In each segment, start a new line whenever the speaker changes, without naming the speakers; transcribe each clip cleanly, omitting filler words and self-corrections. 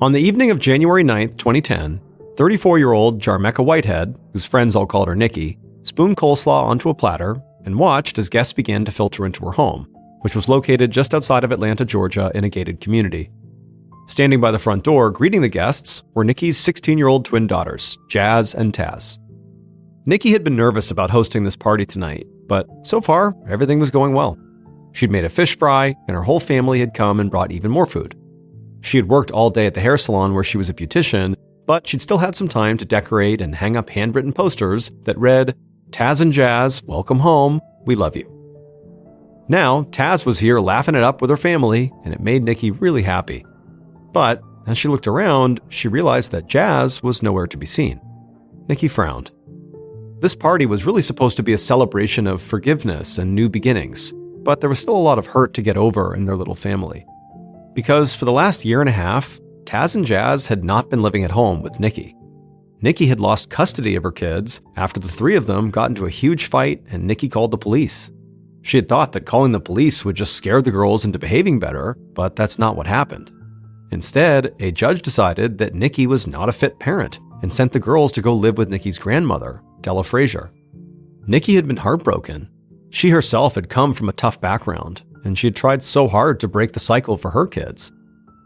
On the evening of January 9th, 2010, 34-year-old Nikki Whitehead, whose friends all called her Nikki, spooned coleslaw onto a platter and watched as guests began to filter into her home, which was located just outside of Atlanta, Georgia, in a gated community. Standing by the front door greeting the guests were Nikki's 16-year-old twin daughters, Jas and Tas. Nikki had been nervous about hosting this party tonight, but so far, everything was going well. She'd made a fish fry, and her whole family had come and brought even more food. She had worked all day at the hair salon where she was a beautician, but she'd still had some time to decorate and hang up handwritten posters that read, "Tas and Jas, welcome home, we love you." Now, Tas was here laughing it up with her family, and it made Nikki really happy. But as she looked around, she realized that Jas was nowhere to be seen. Nikki frowned. This party was really supposed to be a celebration of forgiveness and new beginnings, but there was still a lot of hurt to get over in their little family. Because for the last year and a half, Tas and Jas had not been living at home with Nikki. Nikki had lost custody of her kids after the three of them got into a huge fight and Nikki called the police. She had thought that calling the police would just scare the girls into behaving better, but that's not what happened. Instead, a judge decided that Nikki was not a fit parent and sent the girls to go live with Nikki's grandmother, Della Frazier. Nikki had been heartbroken. She herself had come from a tough background, and she had tried so hard to break the cycle for her kids.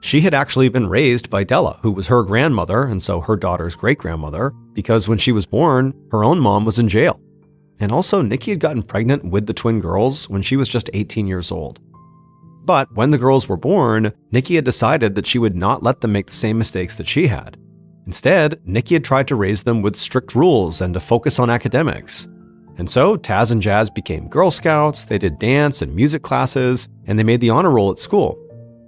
She had actually been raised by Della, who was her grandmother and so her daughter's great-grandmother, because when she was born, her own mom was in jail. And also, Nikki had gotten pregnant with the twin girls when she was just 18 years old. But when the girls were born, Nikki had decided that she would not let them make the same mistakes that she had. Instead, Nikki had tried to raise them with strict rules and to focus on academics. And so, Tas and Jas became Girl Scouts, they did dance and music classes, and they made the honor roll at school.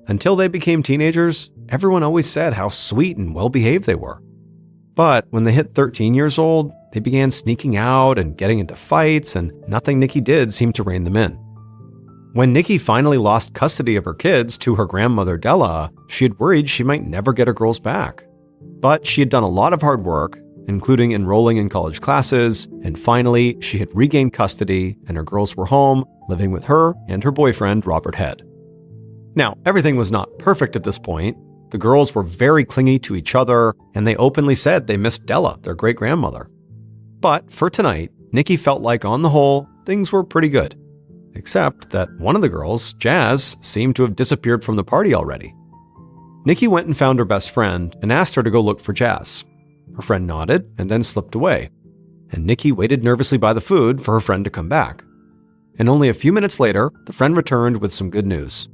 Until they became teenagers, everyone always said how sweet and well-behaved they were. But when they hit 13 years old, they began sneaking out and getting into fights, and nothing Nikki did seemed to rein them in. When Nikki finally lost custody of her kids to her grandmother Della, she had worried she might never get her girls back. But she had done a lot of hard work, including enrolling in college classes, and finally, she had regained custody and her girls were home, living with her and her boyfriend, Robert Head. Now, everything was not perfect at this point. The girls were very clingy to each other, and they openly said they missed Della, their great-grandmother. But for tonight, Nikki felt like, on the whole, things were pretty good. Except that one of the girls, Jas, seemed to have disappeared from the party already. Nikki went and found her best friend and asked her to go look for Jas. Her friend nodded and then slipped away, and Nikki waited nervously by the food for her friend to come back. And only a few minutes later, the friend returned with some good news.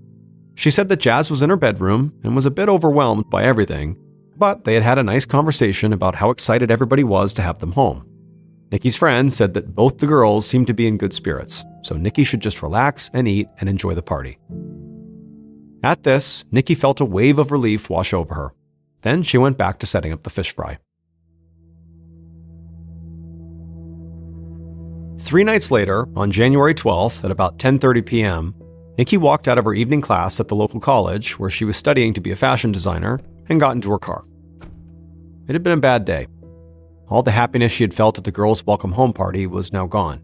She said that Jas was in her bedroom and was a bit overwhelmed by everything, but they had had a nice conversation about how excited everybody was to have them home. Nikki's friend said that both the girls seemed to be in good spirits, so Nikki should just relax and eat and enjoy the party. At this, Nikki felt a wave of relief wash over her. Then she went back to setting up the fish fry. 3 nights later, on January 12th at about 10:30 p.m., Nikki walked out of her evening class at the local college where she was studying to be a fashion designer and got into her car. It had been a bad day. All the happiness she had felt at the girls' welcome home party was now gone.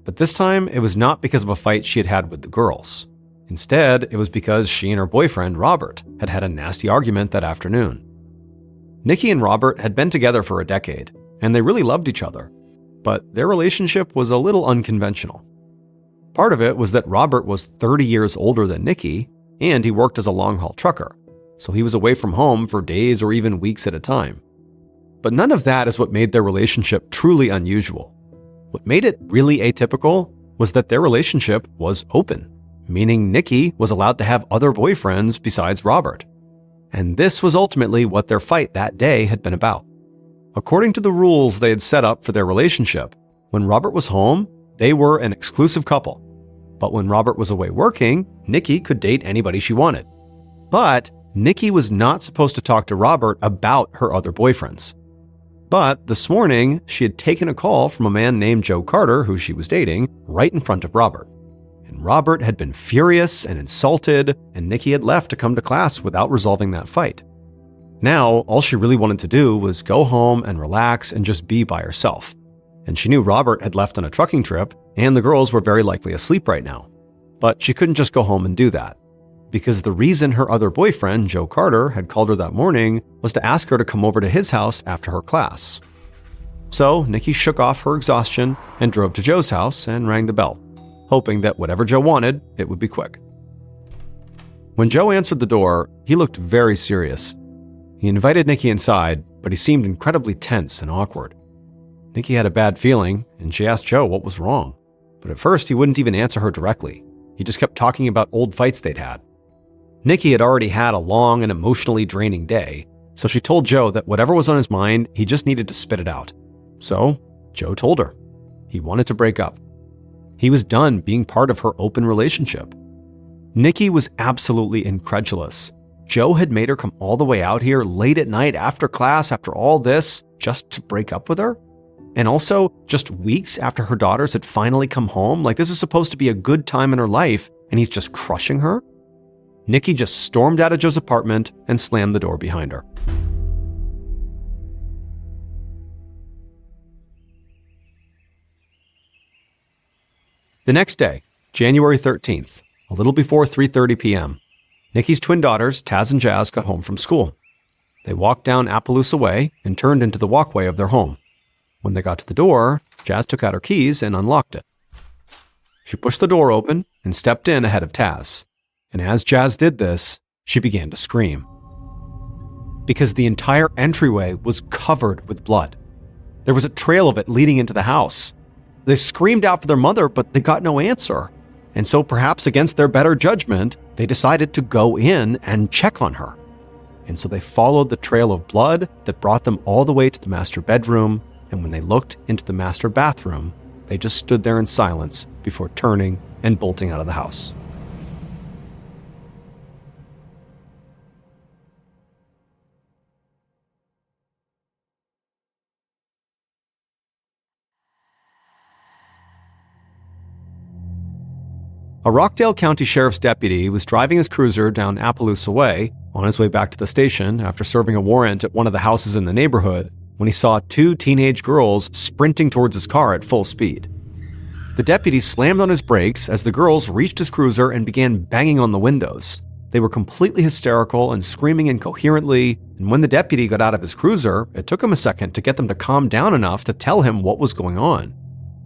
But this time, it was not because of a fight she had had with the girls. Instead, it was because she and her boyfriend, Robert, had had a nasty argument that afternoon. Nikki and Robert had been together for a decade, and they really loved each other. But their relationship was a little unconventional. Part of it was that Robert was 30 years older than Nikki, and he worked as a long-haul trucker, so he was away from home for days or even weeks at a time. But none of that is what made their relationship truly unusual. What made it really atypical was that their relationship was open, meaning Nikki was allowed to have other boyfriends besides Robert. And this was ultimately what their fight that day had been about. According to the rules they had set up for their relationship, when Robert was home, they were an exclusive couple. But when Robert was away working, Nikki could date anybody she wanted. But Nikki was not supposed to talk to Robert about her other boyfriends. But this morning, she had taken a call from a man named Joe Carter, who she was dating, right in front of Robert. And Robert had been furious and insulted, and Nikki had left to come to class without resolving that fight. Now, all she really wanted to do was go home and relax and just be by herself. And she knew Robert had left on a trucking trip, and the girls were very likely asleep right now. But she couldn't just go home and do that. because the reason her other boyfriend, Joe Carter, had called her that morning was to ask her to come over to his house after her class. So Nikki shook off her exhaustion and drove to Joe's house and rang the bell, hoping that whatever Joe wanted, it would be quick. When Joe answered the door, he looked very serious. He invited Nikki inside, but he seemed incredibly tense and awkward. Nikki had a bad feeling, and she asked Joe what was wrong. But at first, he wouldn't even answer her directly. He just kept talking about old fights they'd had. Nikki had already had a long and emotionally draining day, so she told Joe that whatever was on his mind, he just needed to spit it out. So, Joe told her. He wanted to break up. He was done being part of her open relationship. Nikki was absolutely incredulous. Joe had made her come all the way out here late at night after class after all this just to break up with her? And also, just weeks after her daughters had finally come home? Like, this is supposed to be a good time in her life, and he's just crushing her? Nikki just stormed out of Joe's apartment and slammed the door behind her. The next day, January 13th, a little before 3:30 p.m., Nikki's twin daughters, Tas and Jas, got home from school. They walked down Appaloosa Way and turned into the walkway of their home. When they got to the door, Jas took out her keys and unlocked it. She pushed the door open and stepped in ahead of Tas. And as Jas did this, she began to scream. Because the entire entryway was covered with blood. There was a trail of it leading into the house. They screamed out for their mother, but they got no answer. And so perhaps against their better judgment, they decided to go in and check on her. And so they followed the trail of blood that brought them all the way to the master bedroom. And when they looked into the master bathroom, they just stood there in silence before turning and bolting out of the house. A Rockdale County Sheriff's deputy was driving his cruiser down Appaloosa Way on his way back to the station after serving a warrant at one of the houses in the neighborhood when he saw two teenage girls sprinting towards his car at full speed. The deputy slammed on his brakes as the girls reached his cruiser and began banging on the windows. They were completely hysterical and screaming incoherently, and when the deputy got out of his cruiser, it took him a second to get them to calm down enough to tell him what was going on.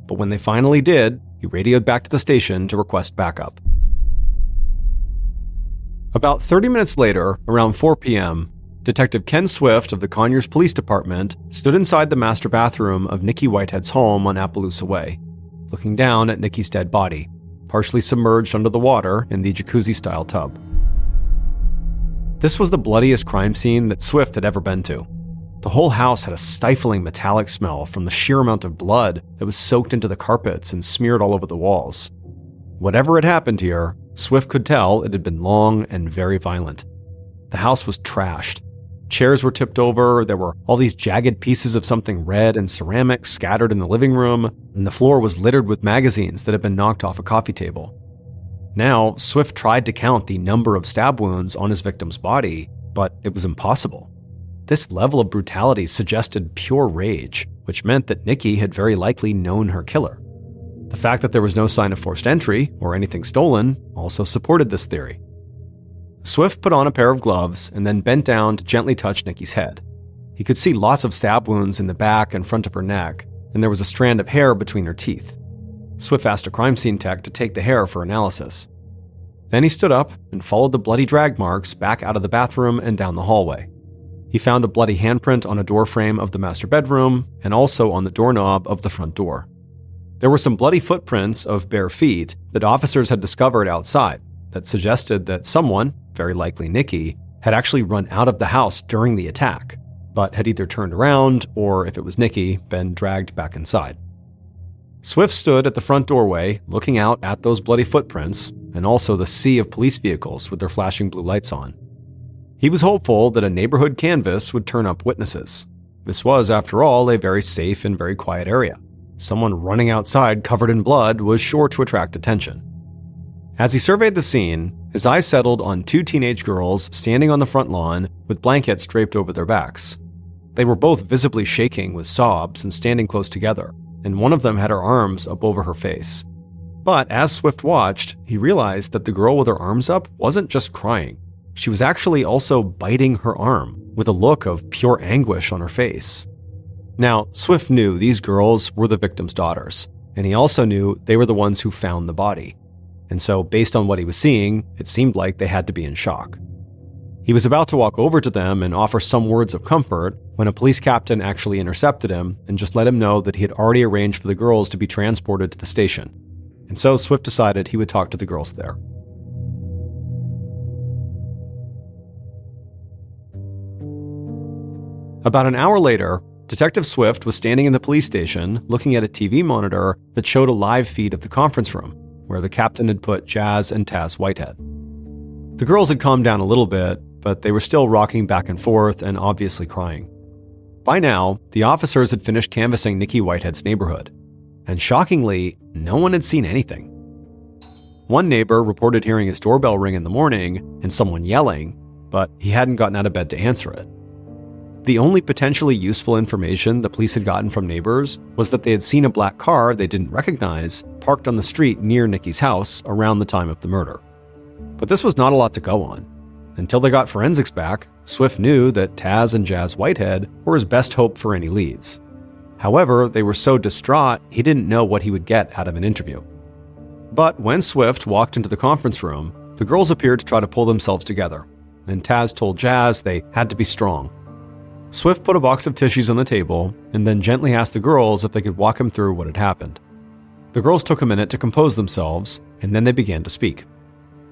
But when they finally did, he radioed back to the station to request backup. About 30 minutes later, around 4 p.m., Detective Ken Swift of the Conyers Police Department stood inside the master bathroom of Nikki Whitehead's home on Appaloosa Way, looking down at Nikki's dead body, partially submerged under the water in the jacuzzi-style tub. This was the bloodiest crime scene that Swift had ever been to. The whole house had a stifling metallic smell from the sheer amount of blood that was soaked into the carpets and smeared all over the walls. Whatever had happened here, Swift could tell it had been long and very violent. The house was trashed. Chairs were tipped over, there were all these jagged pieces of something red and ceramic scattered in the living room, and the floor was littered with magazines that had been knocked off a coffee table. Now, Swift tried to count the number of stab wounds on his victim's body, but it was impossible. This level of brutality suggested pure rage, which meant that Nikki had very likely known her killer. The fact that there was no sign of forced entry or anything stolen also supported this theory. Swift put on a pair of gloves and then bent down to gently touch Nikki's head. He could see lots of stab wounds in the back and front of her neck, and there was a strand of hair between her teeth. Swift asked a crime scene tech to take the hair for analysis. Then he stood up and followed the bloody drag marks back out of the bathroom and down the hallway. He found a bloody handprint on a door frame of the master bedroom and also on the doorknob of the front door. There were some bloody footprints of bare feet that officers had discovered outside that suggested that someone, very likely Nikki, had actually run out of the house during the attack, but had either turned around or, if it was Nikki, been dragged back inside. Swift stood at the front doorway looking out at those bloody footprints and also the sea of police vehicles with their flashing blue lights on. He was hopeful that a neighborhood canvass would turn up witnesses. This was, after all, a very safe and very quiet area. Someone running outside covered in blood was sure to attract attention. As he surveyed the scene, his eyes settled on two teenage girls standing on the front lawn with blankets draped over their backs. They were both visibly shaking with sobs and standing close together, and one of them had her arms up over her face. But as Swift watched, he realized that the girl with her arms up wasn't just crying. She was actually also biting her arm, with a look of pure anguish on her face. Now, Swift knew these girls were the victim's daughters, and he also knew they were the ones who found the body. And so, based on what he was seeing, it seemed like they had to be in shock. He was about to walk over to them and offer some words of comfort when a police captain actually intercepted him and just let him know that he had already arranged for the girls to be transported to the station. And so Swift decided he would talk to the girls there. About an hour later, Detective Swift was standing in the police station looking at a TV monitor that showed a live feed of the conference room, where the captain had put Jas and Tas Whitehead. The girls had calmed down a little bit, but they were still rocking back and forth and obviously crying. By now, the officers had finished canvassing Nikki Whitehead's neighborhood, and shockingly, no one had seen anything. One neighbor reported hearing his doorbell ring in the morning and someone yelling, but he hadn't gotten out of bed to answer it. The only potentially useful information the police had gotten from neighbors was that they had seen a black car they didn't recognize parked on the street near Nikki's house around the time of the murder. But this was not a lot to go on. Until they got forensics back, Swift knew that Tas and Jas Whitehead were his best hope for any leads. However, they were so distraught he didn't know what he would get out of an interview. But when Swift walked into the conference room, the girls appeared to try to pull themselves together, and Tas told Jas they had to be strong. Swift put a box of tissues on the table and then gently asked the girls if they could walk him through what had happened. The girls took a minute to compose themselves, and then they began to speak.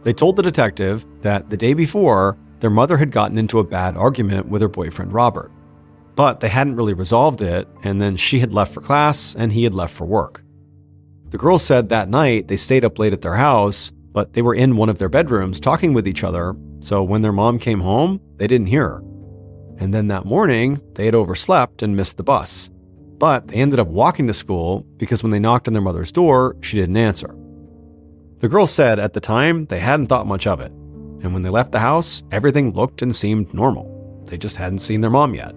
They told the detective that the day before, their mother had gotten into a bad argument with her boyfriend Robert. But they hadn't really resolved it, and then she had left for class and he had left for work. The girls said that night they stayed up late at their house, but they were in one of their bedrooms talking with each other, so when their mom came home, they didn't hear her. And then that morning, they had overslept and missed the bus. But they ended up walking to school because when they knocked on their mother's door, she didn't answer. The girls said at the time they hadn't thought much of it, and when they left the house, everything looked and seemed normal. They just hadn't seen their mom yet.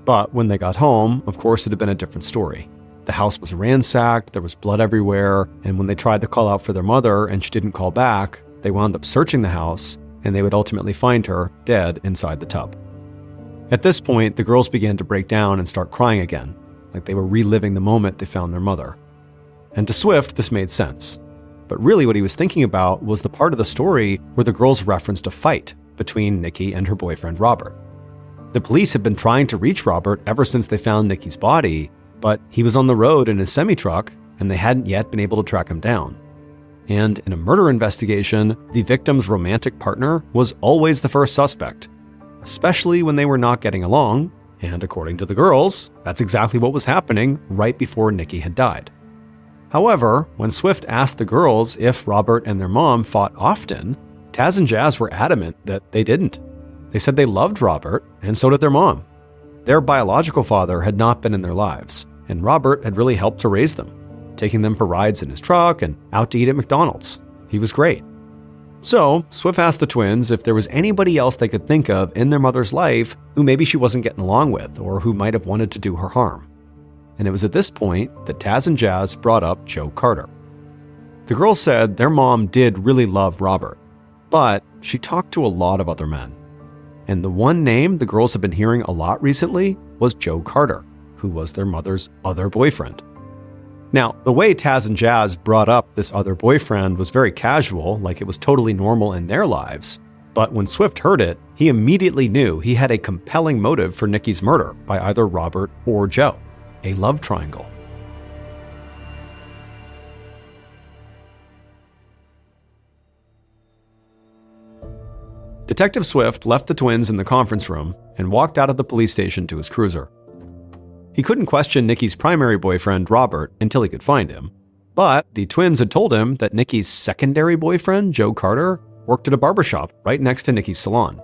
But when they got home, of course it had been a different story. The house was ransacked, there was blood everywhere, and when they tried to call out for their mother and she didn't call back, they wound up searching the house, and they would ultimately find her dead inside the tub. At this point, the girls began to break down and start crying again, like they were reliving the moment they found their mother. And to Swift, this made sense. But really what he was thinking about was the part of the story where the girls referenced a fight between Nikki and her boyfriend Robert. The police had been trying to reach Robert ever since they found Nikki's body, but he was on the road in his semi-truck and they hadn't yet been able to track him down. And in a murder investigation, the victim's romantic partner was always the first suspect, especially when they were not getting along, and according to the girls, that's exactly what was happening right before Nikki had died. However, when Swift asked the girls if Robert and their mom fought often, Tas and Jas were adamant that they didn't. They said they loved Robert, and so did their mom. Their biological father had not been in their lives, and Robert had really helped to raise them, taking them for rides in his truck and out to eat at McDonald's. He was great. So, Swift asked the twins if there was anybody else they could think of in their mother's life who maybe she wasn't getting along with or who might have wanted to do her harm. And it was at this point that Tas and Jas brought up Joe Carter. The girls said their mom did really love Robert, but she talked to a lot of other men. And the one name the girls had been hearing a lot recently was Joe Carter, who was their mother's other boyfriend. Now, the way Tas and Jas brought up this other boyfriend was very casual, like it was totally normal in their lives. But when Swift heard it, he immediately knew he had a compelling motive for Nikki's murder by either Robert or Joe, a love triangle. Detective Swift left the twins in the conference room and walked out of the police station to his cruiser. He couldn't question Nikki's primary boyfriend, Robert, until he could find him. But the twins had told him that Nikki's secondary boyfriend, Joe Carter, worked at a barbershop right next to Nikki's salon,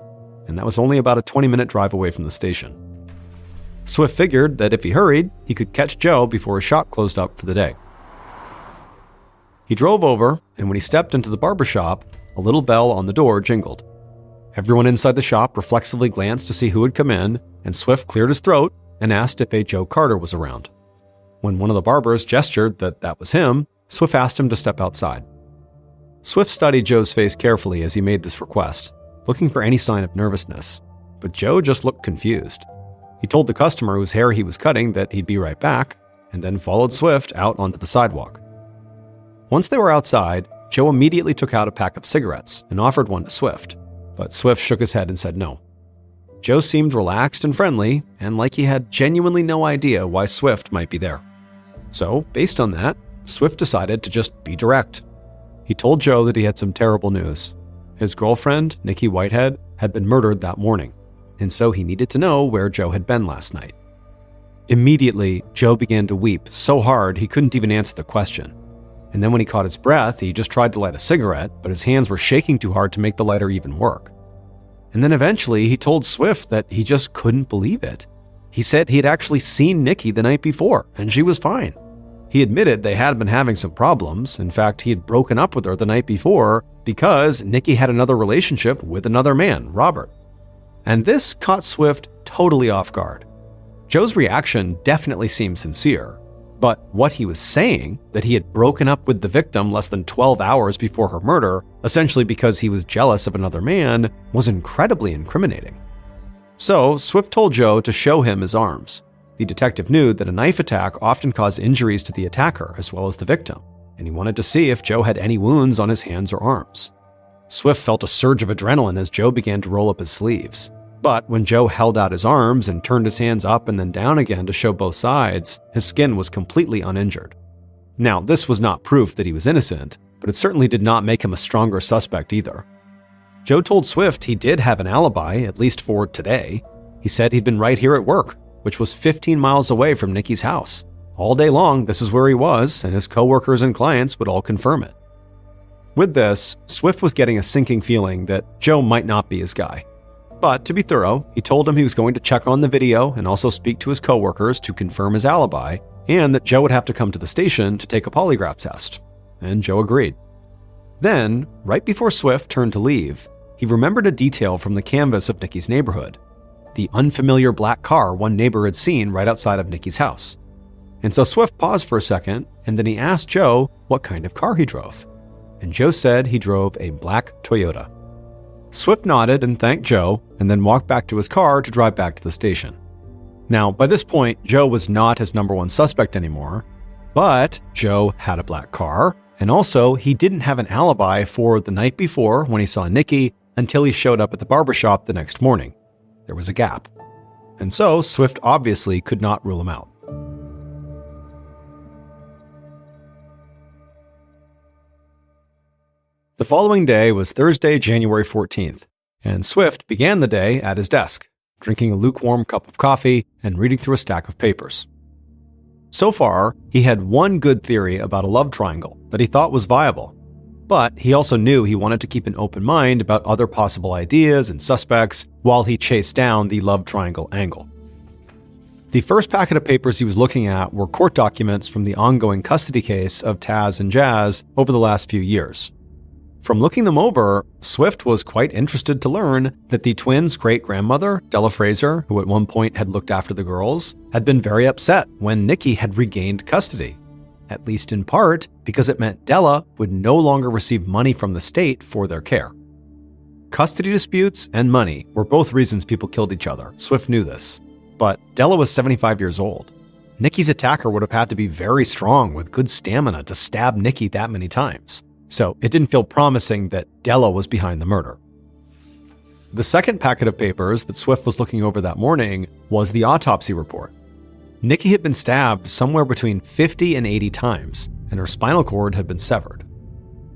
and that was only about a 20-minute drive away from the station. Swift figured that if he hurried, he could catch Joe before his shop closed up for the day. He drove over, and when he stepped into the barbershop, a little bell on the door jingled. Everyone inside the shop reflexively glanced to see who had come in, and Swift cleared his throat and asked if a Joe Carter was around. When one of the barbers gestured that was him, Swift asked him to step outside. Swift studied Joe's face carefully as he made this request, looking for any sign of nervousness, but Joe just looked confused. He told the customer whose hair he was cutting that he'd be right back, and then followed Swift out onto the sidewalk. Once they were outside, Joe immediately took out a pack of cigarettes and offered one to Swift, but Swift shook his head and said no. Joe seemed relaxed and friendly, and like he had genuinely no idea why Swift might be there. So, based on that, Swift decided to just be direct. He told Joe that he had some terrible news. His girlfriend, Nikki Whitehead, had been murdered that morning, and so he needed to know where Joe had been last night. Immediately, Joe began to weep so hard he couldn't even answer the question. And then when he caught his breath, he just tried to light a cigarette, but his hands were shaking too hard to make the lighter even work. And then eventually, he told Swift that he just couldn't believe it. He said he had actually seen Nikki the night before, and she was fine. He admitted they had been having some problems. In fact, he had broken up with her the night before because Nikki had another relationship with another man, Robert. And this caught Swift totally off guard. Joe's reaction definitely seemed sincere, but what he was saying, that he had broken up with the victim less than 12 hours before her murder, essentially because he was jealous of another man, was incredibly incriminating. So Swift told Joe to show him his arms. The detective knew that a knife attack often caused injuries to the attacker as well as the victim, and he wanted to see if Joe had any wounds on his hands or arms. Swift felt a surge of adrenaline as Joe began to roll up his sleeves. But when Joe held out his arms and turned his hands up and then down again to show both sides, his skin was completely uninjured. Now, this was not proof that he was innocent, but it certainly did not make him a stronger suspect either. Joe told Swift he did have an alibi, at least for today. He said he'd been right here at work, which was 15 miles away from Nikki's house. All day long, this is where he was, and his coworkers and clients would all confirm it. With this, Swift was getting a sinking feeling that Joe might not be his guy. But to be thorough, he told him he was going to check on the video and also speak to his coworkers to confirm his alibi, and that Joe would have to come to the station to take a polygraph test. And Joe agreed. Then, right before Swift turned to leave, he remembered a detail from the canvas of Nikki's neighborhood. The unfamiliar black car one neighbor had seen right outside of Nikki's house. And so Swift paused for a second, and then he asked Joe what kind of car he drove. And Joe said he drove a black Toyota. Swift nodded and thanked Joe, and then walked back to his car to drive back to the station. Now, by this point, Joe was not his number one suspect anymore, but Joe had a black car, and also he didn't have an alibi for the night before when he saw Nikki until he showed up at the barbershop the next morning. There was a gap. And so Swift obviously could not rule him out. The following day was Thursday, January 14th, and Swift began the day at his desk, drinking a lukewarm cup of coffee and reading through a stack of papers. So far, he had one good theory about a love triangle that he thought was viable, but he also knew he wanted to keep an open mind about other possible ideas and suspects while he chased down the love triangle angle. The first packet of papers he was looking at were court documents from the ongoing custody case of Tas and Jas over the last few years. From looking them over, Swift was quite interested to learn that the twins' great-grandmother, Della Fraser, who at one point had looked after the girls, had been very upset when Nikki had regained custody, at least in part because it meant Della would no longer receive money from the state for their care. Custody disputes and money were both reasons people killed each other. Swift knew this. But Della was 75 years old. Nikki's attacker would have had to be very strong with good stamina to stab Nikki that many times. So it didn't feel promising that Della was behind the murder. The second packet of papers that Swift was looking over that morning was the autopsy report. Nikki had been stabbed somewhere between 50 and 80 times, and her spinal cord had been severed.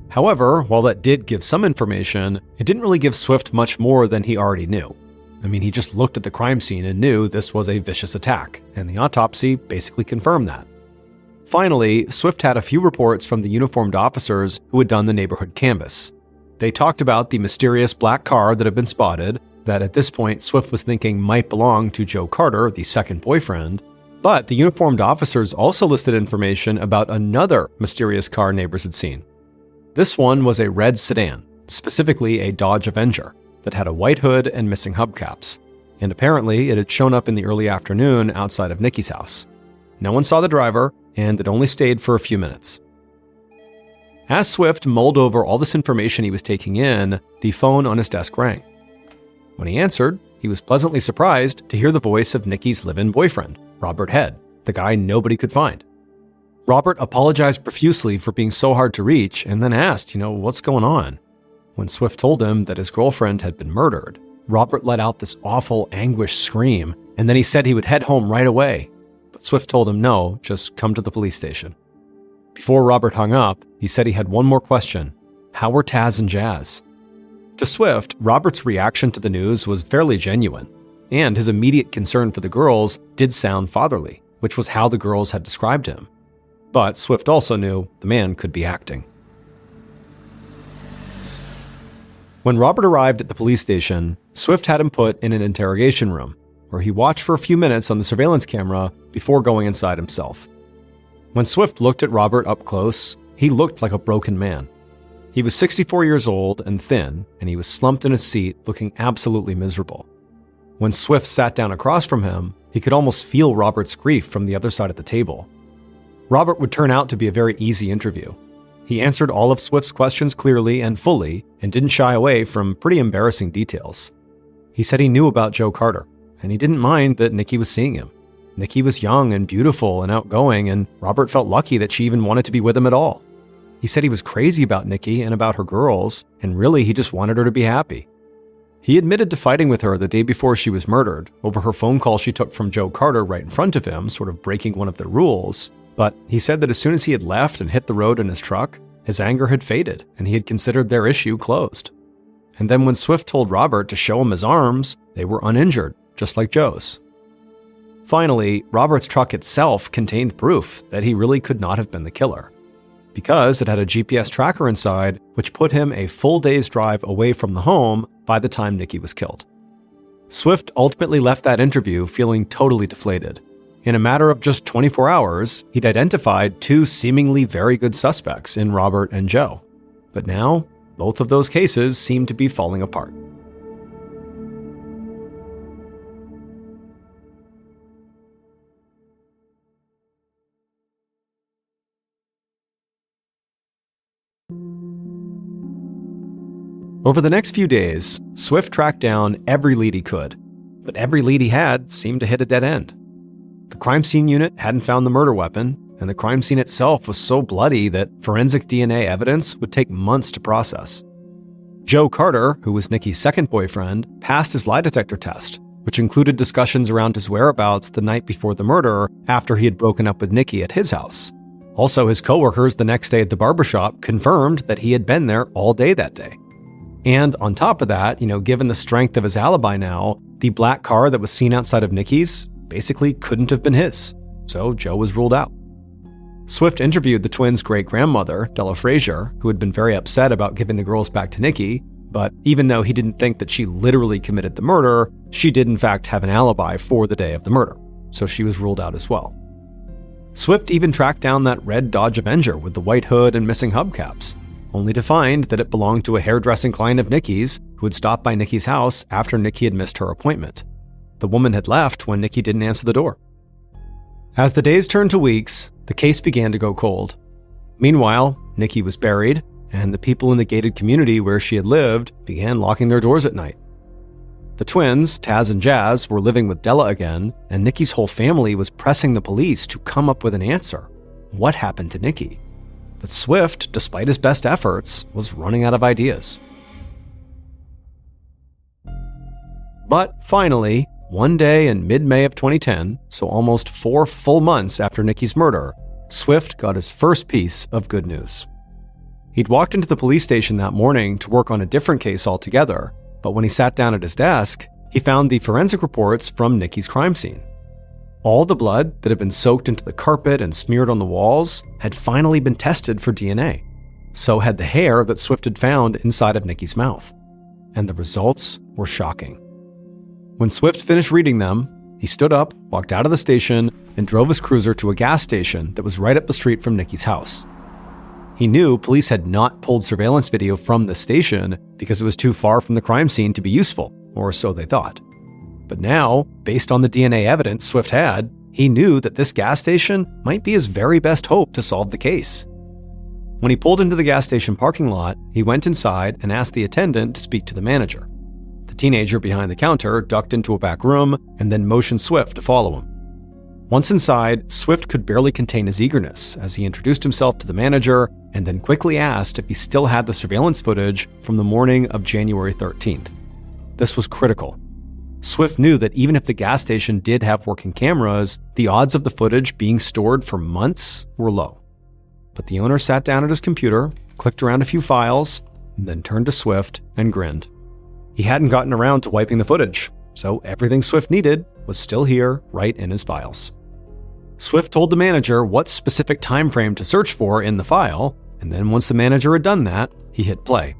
However, while that did give some information, it didn't really give Swift much more than he already knew. I mean, he just looked at the crime scene and knew this was a vicious attack, and the autopsy basically confirmed that. Finally, Swift had a few reports from the uniformed officers who had done the neighborhood canvass. They talked about the mysterious black car that had been spotted, that at this point Swift was thinking might belong to Joe Carter, the second boyfriend, but the uniformed officers also listed information about another mysterious car neighbors had seen. This one was a red sedan, specifically a Dodge Avenger, that had a white hood and missing hubcaps, and apparently it had shown up in the early afternoon outside of Nikki's house. No one saw the driver, and it only stayed for a few minutes. As Swift mulled over all this information he was taking in, the phone on his desk rang. When he answered, he was pleasantly surprised to hear the voice of Nikki's live-in boyfriend, Robert Head, the guy nobody could find. Robert apologized profusely for being so hard to reach and then asked, what's going on? When Swift told him that his girlfriend had been murdered, Robert let out this awful, anguished scream, and then he said he would head home right away. But Swift told him no, just come to the police station. Before Robert hung up, he said he had one more question. How were Tas and Jas? To Swift, Robert's reaction to the news was fairly genuine, and his immediate concern for the girls did sound fatherly, which was how the girls had described him. But Swift also knew the man could be acting. When Robert arrived at the police station, Swift had him put in an interrogation room, where he watched for a few minutes on the surveillance camera before going inside himself. When Swift looked at Robert up close, he looked like a broken man. He was 64 years old and thin, and he was slumped in his seat looking absolutely miserable. When Swift sat down across from him, he could almost feel Robert's grief from the other side of the table. Robert would turn out to be a very easy interview. He answered all of Swift's questions clearly and fully, and didn't shy away from pretty embarrassing details. He said he knew about Joe Carter, and he didn't mind that Nikki was seeing him. Nikki was young and beautiful and outgoing, and Robert felt lucky that she even wanted to be with him at all. He said he was crazy about Nikki and about her girls, and really he just wanted her to be happy. He admitted to fighting with her the day before she was murdered over her phone call she took from Joe Carter right in front of him, sort of breaking one of their rules, but he said that as soon as he had left and hit the road in his truck, his anger had faded and he had considered their issue closed. And then when Swift told Robert to show him his arms, they were uninjured, just like Joe's. Finally, Robert's truck itself contained proof that he really could not have been the killer, because it had a GPS tracker inside, which put him a full day's drive away from the home by the time Nikki was killed. Swift ultimately left that interview feeling totally deflated. In a matter of just 24 hours, he'd identified two seemingly very good suspects in Robert and Joe. But now, both of those cases seemed to be falling apart. Over the next few days, Swift tracked down every lead he could, but every lead he had seemed to hit a dead end. The crime scene unit hadn't found the murder weapon, and the crime scene itself was so bloody that forensic DNA evidence would take months to process. Joe Carter, who was Nikki's second boyfriend, passed his lie detector test, which included discussions around his whereabouts the night before the murder after he had broken up with Nikki at his house. Also, his coworkers the next day at the barbershop confirmed that he had been there all day that day. And on top of that, given the strength of his alibi now, the black car that was seen outside of Nikki's basically couldn't have been his. So Joe was ruled out. Swift interviewed the twins' great-grandmother, Della Frazier, who had been very upset about giving the girls back to Nikki, but even though he didn't think that she literally committed the murder, she did in fact have an alibi for the day of the murder, so she was ruled out as well. Swift even tracked down that red Dodge Avenger with the white hood and missing hubcaps, only to find that it belonged to a hairdressing client of Nikki's who had stopped by Nikki's house after Nikki had missed her appointment. The woman had left when Nikki didn't answer the door. As the days turned to weeks, the case began to go cold. Meanwhile, Nikki was buried, and the people in the gated community where she had lived began locking their doors at night. The twins, Tas and Jas, were living with Della again, and Nikki's whole family was pressing the police to come up with an answer. What happened to Nikki? But Swift, despite his best efforts, was running out of ideas. But finally, one day in mid-May of 2010, so almost 4 full months after Nikki's murder, Swift got his first piece of good news. He'd walked into the police station that morning to work on a different case altogether, but when he sat down at his desk, he found the forensic reports from Nikki's crime scene. All the blood that had been soaked into the carpet and smeared on the walls had finally been tested for DNA. So had the hair that Swift had found inside of Nikki's mouth. And the results were shocking. When Swift finished reading them, he stood up, walked out of the station, and drove his cruiser to a gas station that was right up the street from Nikki's house. He knew police had not pulled surveillance video from the station because it was too far from the crime scene to be useful, or so they thought. But now, based on the DNA evidence Swift had, he knew that this gas station might be his very best hope to solve the case. When he pulled into the gas station parking lot, he went inside and asked the attendant to speak to the manager. The teenager behind the counter ducked into a back room and then motioned Swift to follow him. Once inside, Swift could barely contain his eagerness as he introduced himself to the manager and then quickly asked if he still had the surveillance footage from the morning of January 13th. This was critical. Swift knew that even if the gas station did have working cameras, the odds of the footage being stored for months were low. But the owner sat down at his computer, clicked around a few files, and then turned to Swift and grinned. He hadn't gotten around to wiping the footage, so everything Swift needed was still here, right in his files. Swift told the manager what specific time frame to search for in the file, and then once the manager had done that, he hit play.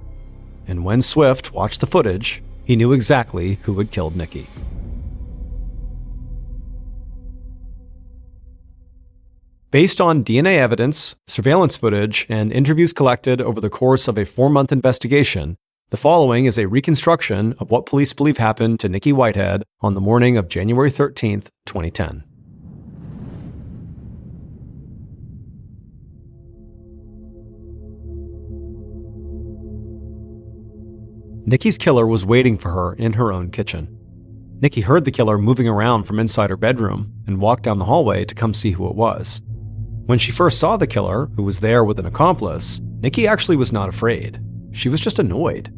And when Swift watched the footage, he knew exactly who had killed Nikki. Based on DNA evidence, surveillance footage, and interviews collected over the course of a 4-month investigation, the following is a reconstruction of what police believe happened to Nikki Whitehead on the morning of January 13th, 2010. Nikki's killer was waiting for her in her own kitchen. Nikki heard the killer moving around from inside her bedroom and walked down the hallway to come see who it was. When she first saw the killer, who was there with an accomplice, Nikki actually was not afraid. She was just annoyed.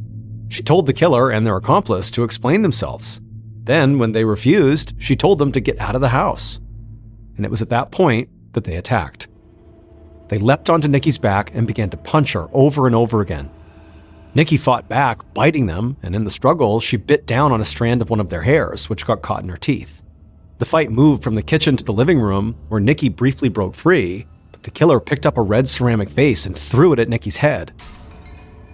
She told the killer and their accomplice to explain themselves. Then, when they refused, she told them to get out of the house. And it was at that point that they attacked. They leapt onto Nikki's back and began to punch her over and over again. Nikki fought back, biting them, and in the struggle, she bit down on a strand of one of their hairs, which got caught in her teeth. The fight moved from the kitchen to the living room, where Nikki briefly broke free, but the killer picked up a red ceramic vase and threw it at Nikki's head.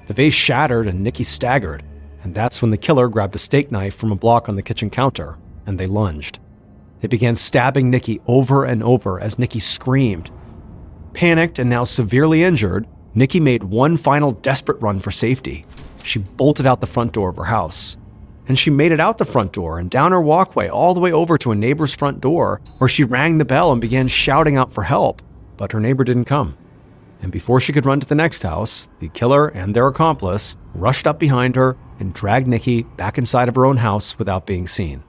The vase shattered and Nikki staggered, and that's when the killer grabbed a steak knife from a block on the kitchen counter, and they lunged. They began stabbing Nikki over and over as Nikki screamed. Panicked and now severely injured, Nikki made one final desperate run for safety. She bolted out the front door of her house. And she made it out the front door and down her walkway all the way over to a neighbor's front door, where she rang the bell and began shouting out for help, but her neighbor didn't come. And before she could run to the next house, the killer and their accomplice rushed up behind her and dragged Nikki back inside of her own house without being seen.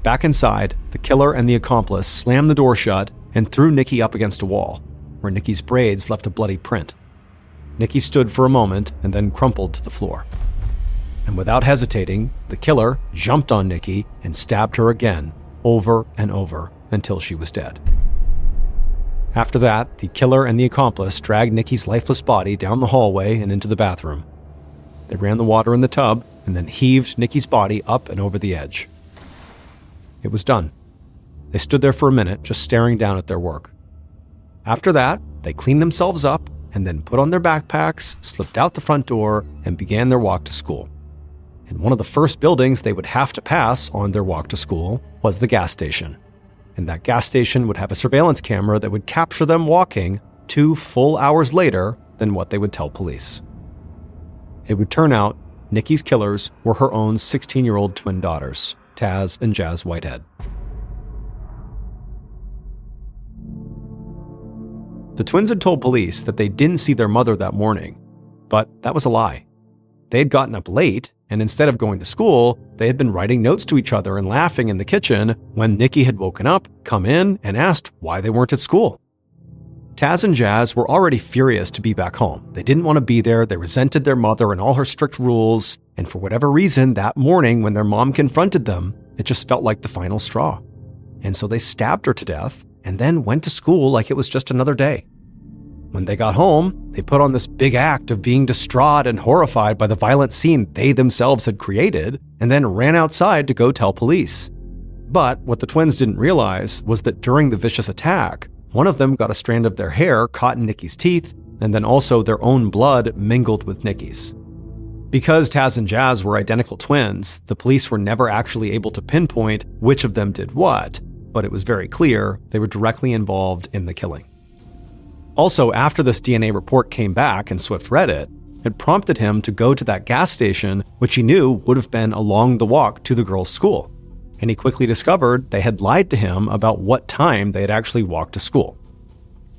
Back inside, the killer and the accomplice slammed the door shut and threw Nikki up against a wall, where Nikki's braids left a bloody print. Nikki stood for a moment and then crumpled to the floor. And without hesitating, the killer jumped on Nikki and stabbed her again, over and over, until she was dead. After that, the killer and the accomplice dragged Nikki's lifeless body down the hallway and into the bathroom. They ran the water in the tub and then heaved Nikki's body up and over the edge. It was done. They stood there for a minute, just staring down at their work. After that, they cleaned themselves up and then put on their backpacks, slipped out the front door, and began their walk to school. And one of the first buildings they would have to pass on their walk to school was the gas station. And that gas station would have a surveillance camera that would capture them walking 2 full hours later than what they would tell police. It would turn out Nikki's killers were her own 16-year-old twin daughters, Tas and Jas Whitehead. The twins had told police that they didn't see their mother that morning, but that was a lie. They had gotten up late, and instead of going to school, they had been writing notes to each other and laughing in the kitchen when Nikki had woken up, come in, and asked why they weren't at school. Tas and Jas were already furious to be back home. They didn't want to be there, they resented their mother and all her strict rules, and for whatever reason, that morning when their mom confronted them, it just felt like the final straw. And so they stabbed her to death, and then went to school like it was just another day. When they got home, they put on this big act of being distraught and horrified by the violent scene they themselves had created, and then ran outside to go tell police. But what the twins didn't realize was that during the vicious attack, one of them got a strand of their hair caught in Nikki's teeth, and then also their own blood mingled with Nikki's. Because Tas and Jas were identical twins, the police were never actually able to pinpoint which of them did what, but it was very clear they were directly involved in the killing. Also, after this DNA report came back and Swift read it, it prompted him to go to that gas station, which he knew would have been along the walk to the girls' school. And he quickly discovered they had lied to him about what time they had actually walked to school.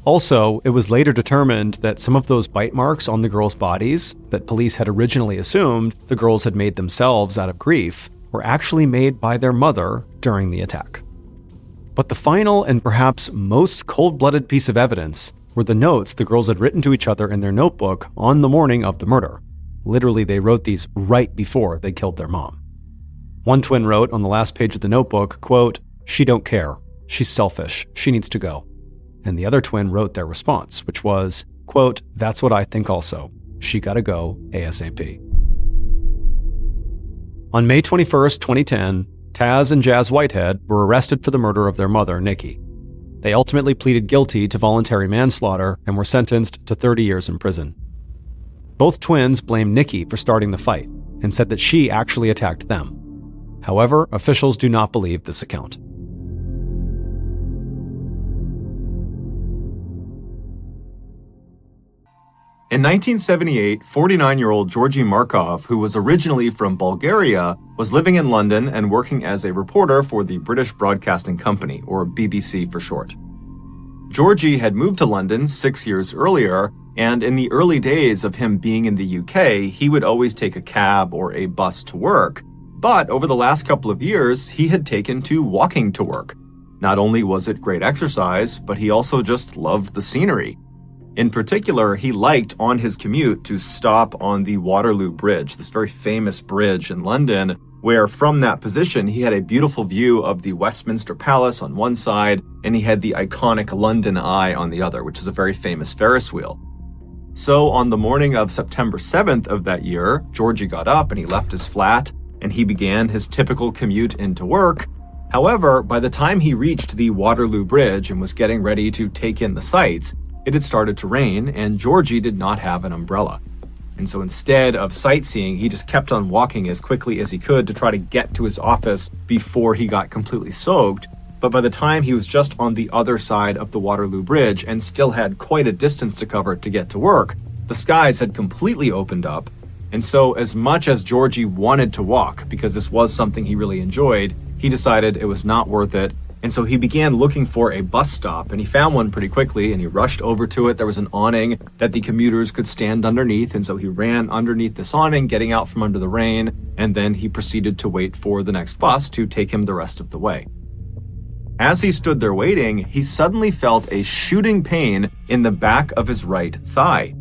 Also, it was later determined that some of those bite marks on the girls' bodies that police had originally assumed the girls had made themselves out of grief were actually made by their mother during the attack. But the final and perhaps most cold-blooded piece of evidence were the notes the girls had written to each other in their notebook on the morning of the murder. Literally, they wrote these right before they killed their mom. One twin wrote on the last page of the notebook, quote, "She don't care. She's selfish. She needs to go." And the other twin wrote their response, which was, quote, "That's what I think also. She gotta go ASAP." On May 21st, 2010, Tas and Jas Whitehead were arrested for the murder of their mother, Nikki. They ultimately pleaded guilty to voluntary manslaughter and were sentenced to 30 years in prison. Both twins blamed Nikki for starting the fight and said that she actually attacked them. However, officials do not believe this account.
In 1978, 49-year-old Georgie Marov, who was originally from Bulgaria, was living in London and working as a reporter for the British Broadcasting Company, or BBC for short. Georgie had moved to London 6 years earlier, and in the early days of him being in the UK, he would always take a cab or a bus to work. But over the last couple of years, he had taken to walking to work. Not only was it great exercise, but he also just loved the scenery. In particular, he liked on his commute to stop on the Waterloo Bridge, this very famous bridge in London, where from that position he had a beautiful view of the Westminster Palace on one side, and he had the iconic London Eye on the other, which is a very famous Ferris wheel. So on the morning of September 7th of that year, Georgie got up and he left his flat, and he began his typical commute into work. However, by the time he reached the Waterloo Bridge and was getting ready to take in the sights, it had started to rain, and Georgie did not have an umbrella. And so instead of sightseeing, he just kept on walking as quickly as he could to try to get to his office before he got completely soaked. But by the time he was just on the other side of the Waterloo Bridge and still had quite a distance to cover to get to work, the skies had completely opened up. And so as much as Georgie wanted to walk, because this was something he really enjoyed, he decided it was not worth it. And so he began looking for a bus stop, and he found one pretty quickly, and he rushed over to it. There was an awning that the commuters could stand underneath, and so he ran underneath this awning, getting out from under the rain, and then he proceeded to wait for the next bus to take him the rest of the way. As he stood there waiting, he suddenly felt a shooting pain in the back of his right thigh.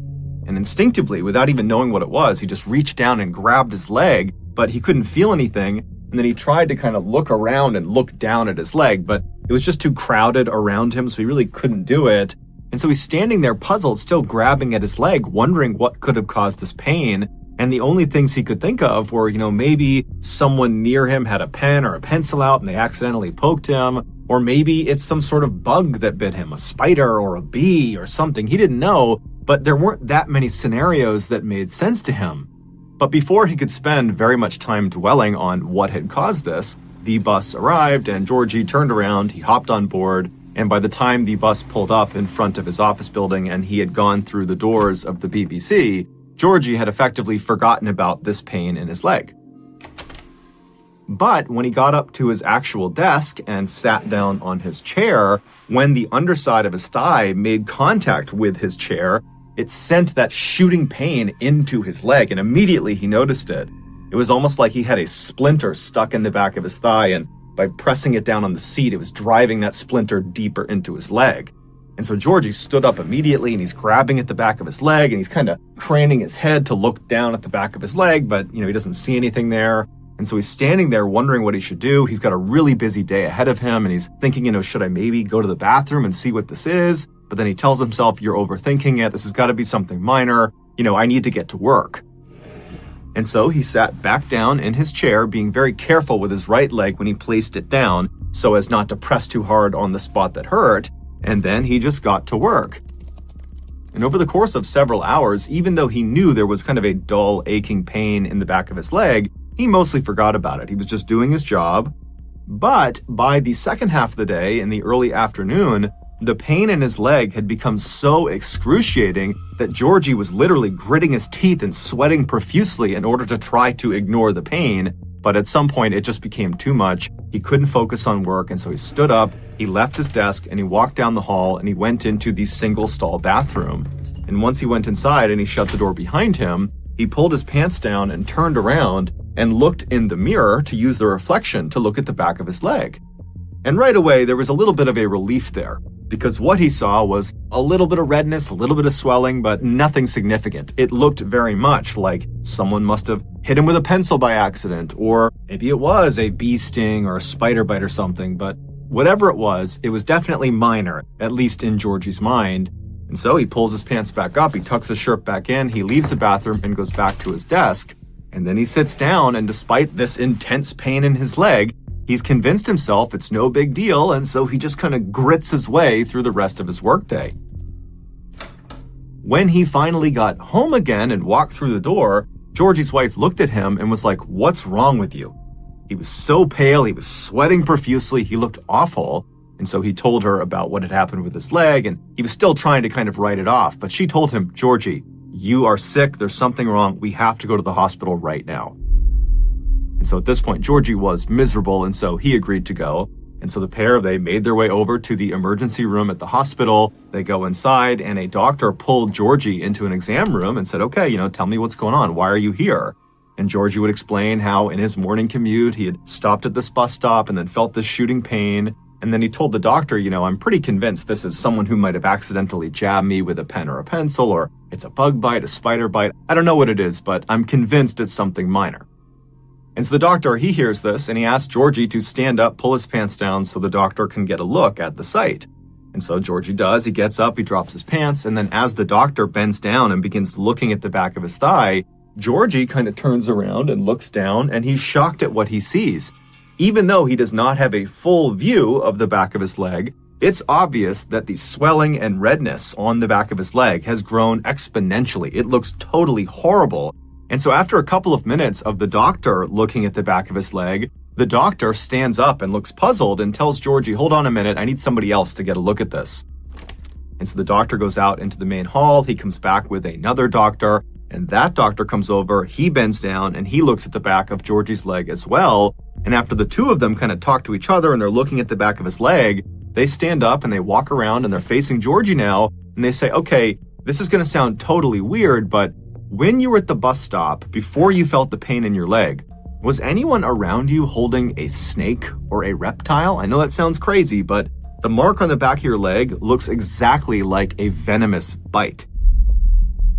And instinctively, without even knowing what it was, he just reached down and grabbed his leg, but he couldn't feel anything. And then he tried to kind of look around and look down at his leg, but it was just too crowded around him, so he really couldn't do it. And so he's standing there puzzled, still grabbing at his leg, wondering what could have caused this pain. And the only things he could think of were, maybe someone near him had a pen or a pencil out and they accidentally poked him, or maybe it's some sort of bug that bit him, a spider or a bee or something. He didn't know, but there weren't that many scenarios that made sense to him. But before he could spend very much time dwelling on what had caused this, the bus arrived and Georgie turned around, he hopped on board, and by the time the bus pulled up in front of his office building and he had gone through the doors of the BBC, Georgie had effectively forgotten about this pain in his leg. But when he got up to his actual desk and sat down on his chair, when the underside of his thigh made contact with his chair, it sent that shooting pain into his leg, and immediately he noticed it. It was almost like he had a splinter stuck in the back of his thigh, and by pressing it down on the seat, it was driving that splinter deeper into his leg. And so Georgie stood up immediately, and he's grabbing at the back of his leg, and he's kind of craning his head to look down at the back of his leg, but, he doesn't see anything there. And so he's standing there wondering what he should do. He's got a really busy day ahead of him, and he's thinking, should I maybe go to the bathroom and see what this is? But then he tells himself, you're overthinking it. This has got to be something minor. I need to get to work. And so he sat back down in his chair, being very careful with his right leg when he placed it down so as not to press too hard on the spot that hurt. And then he just got to work. And over the course of several hours, even though he knew there was kind of a dull, aching pain in the back of his leg, he mostly forgot about it. He was just doing his job. But by the second half of the day, in the early afternoon, the pain in his leg had become so excruciating that Georgie was literally gritting his teeth and sweating profusely in order to try to ignore the pain. But at some point, it just became too much. He couldn't focus on work, and so he stood up, he left his desk, and he walked down the hall, and he went into the single-stall bathroom. And once he went inside and he shut the door behind him, he pulled his pants down and turned around and looked in the mirror to use the reflection to look at the back of his leg. And right away, there was a little bit of a relief there, because what he saw was a little bit of redness, a little bit of swelling, but nothing significant. It looked very much like someone must have hit him with a pencil by accident, or maybe it was a bee sting or a spider bite or something, but whatever it was definitely minor, at least in Georgie's mind. And so he pulls his pants back up, he tucks his shirt back in, he leaves the bathroom and goes back to his desk. And then he sits down, and despite this intense pain in his leg, he's convinced himself it's no big deal, and so he just kind of grits his way through the rest of his workday. When he finally got home again and walked through the door, Georgie's wife looked at him and was like, "What's wrong with you?" He was so pale, he was sweating profusely, he looked awful. And so he told her about what had happened with his leg, and he was still trying to kind of write it off. But she told him, "Georgie, you are sick, there's something wrong, we have to go to the hospital right now." And so at this point, Georgie was miserable, and so he agreed to go. And so the pair, they made their way over to the emergency room at the hospital. They go inside, and a doctor pulled Georgie into an exam room and said, "Okay, tell me what's going on. Why are you here?" And Georgie would explain how in his morning commute, he had stopped at this bus stop and then felt this shooting pain. And then he told the doctor, "I'm pretty convinced this is someone who might have accidentally jabbed me with a pen or a pencil, or it's a bug bite, a spider bite. I don't know what it is, but I'm convinced it's something minor." And so the doctor, he hears this, and he asks Georgie to stand up, pull his pants down so the doctor can get a look at the site. And so Georgie does. He gets up, he drops his pants, and then as the doctor bends down and begins looking at the back of his thigh, Georgie kind of turns around and looks down, and he's shocked at what he sees. Even though he does not have a full view of the back of his leg, it's obvious that the swelling and redness on the back of his leg has grown exponentially. It looks totally horrible. And so after a couple of minutes of the doctor looking at the back of his leg, the doctor stands up and looks puzzled and tells Georgie, "Hold on a minute, I need somebody else to get a look at this." And so the doctor goes out into the main hall, he comes back with another doctor, and that doctor comes over, he bends down, and he looks at the back of Georgie's leg as well. And after the two of them kind of talk to each other and they're looking at the back of his leg, they stand up and they walk around and they're facing Georgie now, and they say, "Okay, this is going to sound totally weird, but when you were at the bus stop, before you felt the pain in your leg, was anyone around you holding a snake or a reptile? I know that sounds crazy, but the mark on the back of your leg looks exactly like a venomous bite."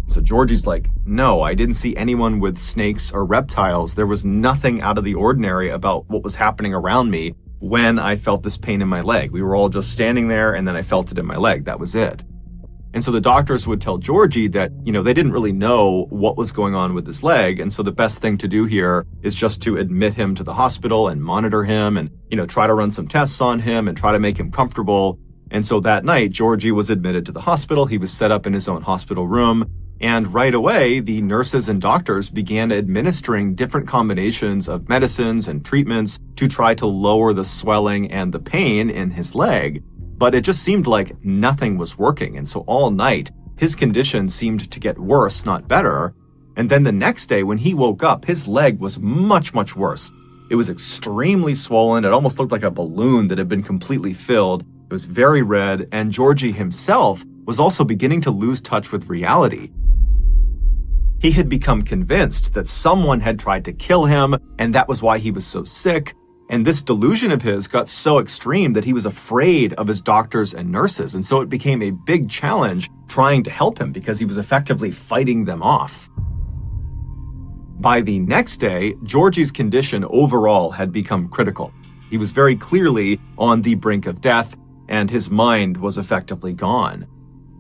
So Georgie's like, "No, I didn't see anyone with snakes or reptiles. There was nothing out of the ordinary about what was happening around me when I felt this pain in my leg. We were all just standing there, and then I felt it in my leg. That was it." And so the doctors would tell Georgie that, they didn't really know what was going on with his leg. And so the best thing to do here is just to admit him to the hospital and monitor him and, try to run some tests on him and try to make him comfortable. And so that night, Georgie was admitted to the hospital. He was set up in his own hospital room. And right away, the nurses and doctors began administering different combinations of medicines and treatments to try to lower the swelling and the pain in his leg. But it just seemed like nothing was working. And so all night, his condition seemed to get worse, not better. And then the next day, when he woke up, his leg was much, much worse. It was extremely swollen. It almost looked like a balloon that had been completely filled. It was very red. And Georgie himself was also beginning to lose touch with reality. He had become convinced that someone had tried to kill him, and that was why he was so sick. And this delusion of his got so extreme that he was afraid of his doctors and nurses. And so it became a big challenge trying to help him because he was effectively fighting them off. By the next day, Georgie's condition overall had become critical. He was very clearly on the brink of death, and his mind was effectively gone.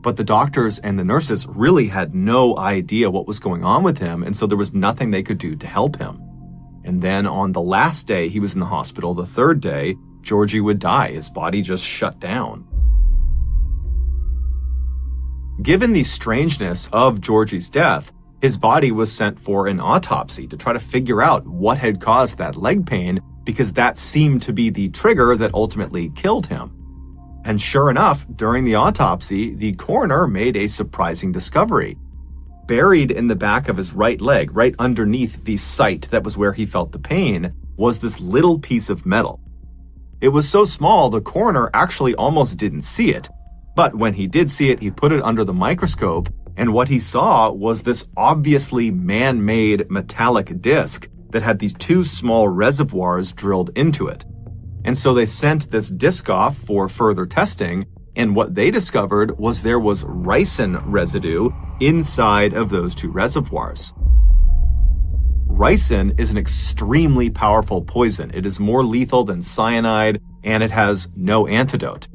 But the doctors and the nurses really had no idea what was going on with him, and so there was nothing they could do to help him. And then on the last day he was in the hospital, the third day, Georgie would die. His body just shut down. Given the strangeness of Georgie's death, his body was sent for an autopsy to try to figure out what had caused that leg pain, because that seemed to be the trigger that ultimately killed him. And sure enough, during the autopsy, the coroner made a surprising discovery. buried in the back of his right leg, right underneath the site that was where he felt the pain, was this little piece of metal. It was so small, the coroner actually almost didn't see it. But when he did see it, he put it under the microscope, and what he saw was this obviously man-made metallic disc that had these two small reservoirs drilled into it. And so they sent this disc off for further testing, and what they discovered was there was ricin residue inside of those two reservoirs. Ricin is an extremely powerful poison. It is more lethal than cyanide, and it has no antidote.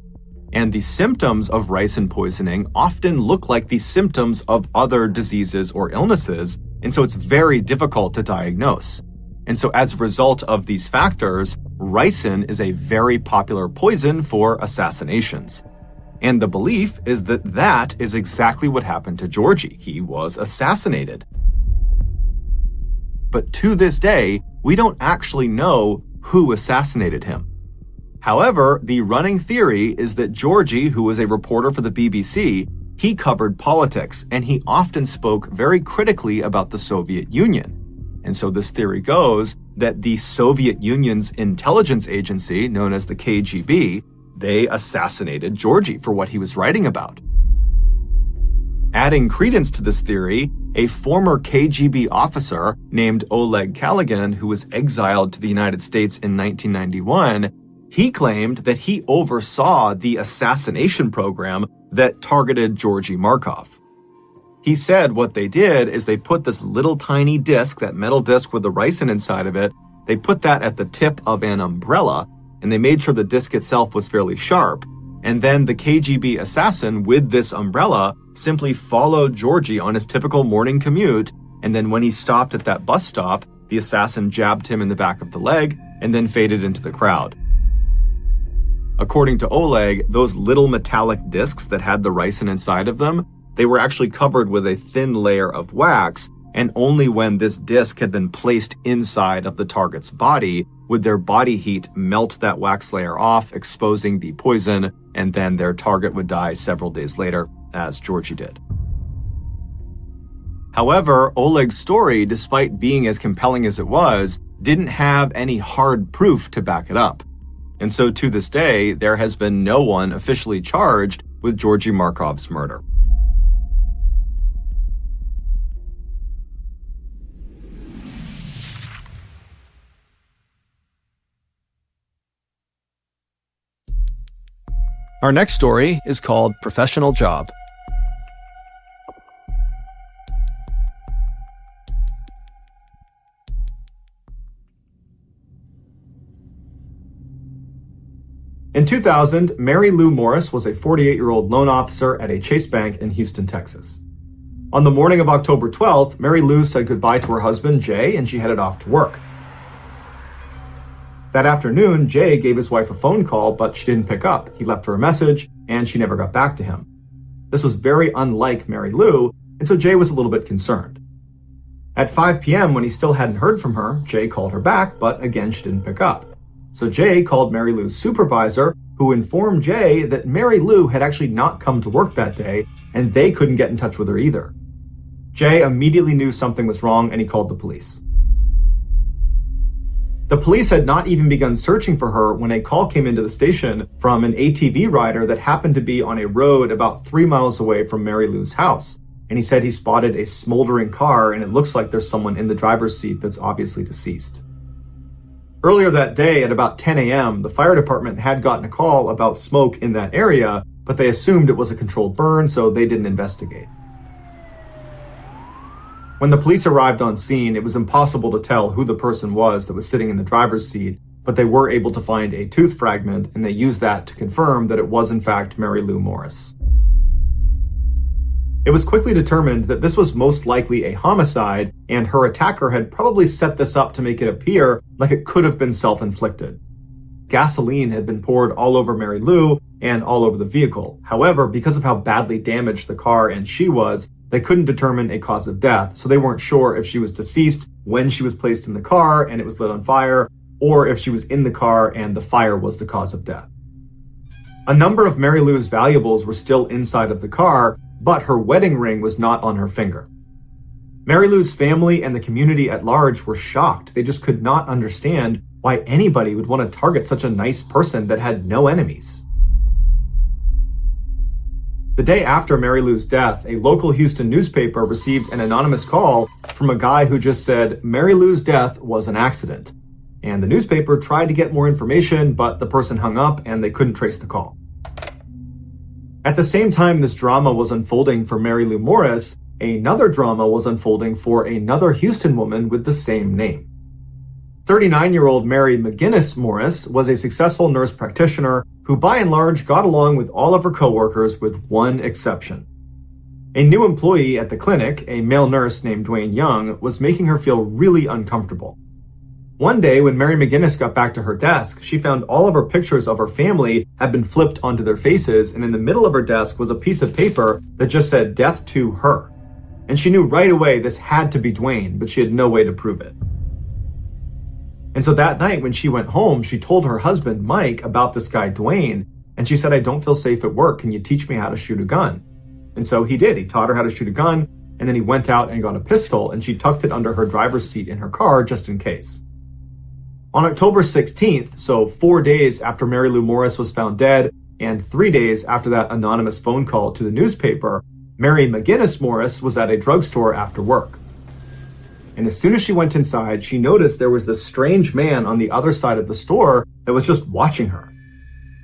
And the symptoms of ricin poisoning often look like the symptoms of other diseases or illnesses, and so it's very difficult to diagnose. And so as a result of these factors, ricin is a very popular poison for assassinations. And the belief is that that is exactly what happened to Georgie. He was assassinated. But to this day, we don't actually know who assassinated him. However, the running theory is that Georgie, who was a reporter for the BBC, he covered politics, and he often spoke very critically about the Soviet Union. And so this theory goes that the Soviet Union's intelligence agency, known as the KGB, they assassinated Georgie for what he was writing about. Adding credence to this theory, a former KGB officer named Oleg Kaligan, who was exiled to the United States in 1991, he claimed that he oversaw the assassination program that targeted Georgie Marov. He said what they did is they put this little tiny disc, that metal disc with the ricin inside of it, they put that at the tip of an umbrella, and they made sure the disc itself was fairly sharp. And then the KGB assassin with this umbrella simply followed Georgie on his typical morning commute, and then when he stopped at that bus stop, the assassin jabbed him in the back of the leg and then faded into the crowd. According to Oleg, those little metallic discs that had the ricin inside of them, they were actually covered with a thin layer of wax, and only when this disc had been placed inside of the target's body would their body heat melt that wax layer off, exposing the poison, and then their target would die several days later, as Georgie did. However, Oleg's story, despite being as compelling as it was, didn't have any hard proof to back it up. And so to this day, there has been no one officially charged with Georgie Markov's murder.
Our next story is called Professional Job.
In 2000, Mary Lou Morris was a 48-year-old loan officer at a Chase Bank in Houston, Texas. On the morning of October 12th, Mary Lou said goodbye to her husband, Jay, and she headed off to work. That afternoon, Jay gave his wife a phone call, but she didn't pick up. He left her a message, and she never got back to him. This was very unlike Mary Lou, and so Jay was a little bit concerned. At 5 p.m., when he still hadn't heard from her, Jay called her back, but again, she didn't pick up. So Jay called Mary Lou's supervisor, who informed Jay that Mary Lou had actually not come to work that day, and they couldn't get in touch with her either. Jay immediately knew something was wrong, and he called the police. The police had not even begun searching for her when a call came into the station from an ATV rider that happened to be on a road about 3 miles away from Mary Lou's house. And he said he spotted a smoldering car, and it looks like there's someone in the driver's seat that's obviously deceased. Earlier that day at about 10 a.m., the fire department had gotten a call about smoke in that area, but they assumed it was a controlled burn, so they didn't investigate. When the police arrived on scene, it was impossible to tell who the person was that was sitting in the driver's seat, but they were able to find a tooth fragment, and they used that to confirm that it was in fact Mary Lou Morris. It was quickly determined that this was most likely a homicide, and her attacker had probably set this up to make it appear like it could have been self-inflicted. Gasoline had been poured all over Mary Lou and all over the vehicle. However, because of how badly damaged the car and she was, they couldn't determine a cause of death, so they weren't sure if she was deceased when she was placed in the car and it was lit on fire, or if she was in the car and the fire was the cause of death. A number of Mary Lou's valuables were still inside of the car, but her wedding ring was not on her finger. Mary Lou's family and the community at large were shocked. They just could not understand why anybody would want to target such a nice person that had no enemies. The day after Mary Lou's death, a local Houston newspaper received an anonymous call from a guy who just said Mary Lou's death was an accident. And the newspaper tried to get more information, but the person hung up and they couldn't trace the call. At the same time this drama was unfolding for Mary Lou Morris, another drama was unfolding for another Houston woman with the same name. 39-year-old Mary McGinnis Morris was a successful nurse practitioner who by and large got along with all of her coworkers with one exception. A new employee at the clinic, a male nurse named Dwayne Young, was making her feel really uncomfortable. One day when Mary McGinnis got back to her desk, she found all of her pictures of her family had been flipped onto their faces, and in the middle of her desk was a piece of paper that just said death to her. And she knew right away this had to be Dwayne, but she had no way to prove it. And so that night when she went home, she told her husband, Mike, about this guy, Dwayne, and she said, I don't feel safe at work. Can you teach me how to shoot a gun? And so he did. He taught her how to shoot a gun, and then he went out and got a pistol, and she tucked it under her driver's seat in her car just in case. On October 16th, so 4 days after Mary Lou Morris was found dead, and 3 days after that anonymous phone call to the newspaper, Mary McGinnis Morris was at a drugstore after work. And as soon as she went inside, she noticed there was this strange man on the other side of the store that was just watching her.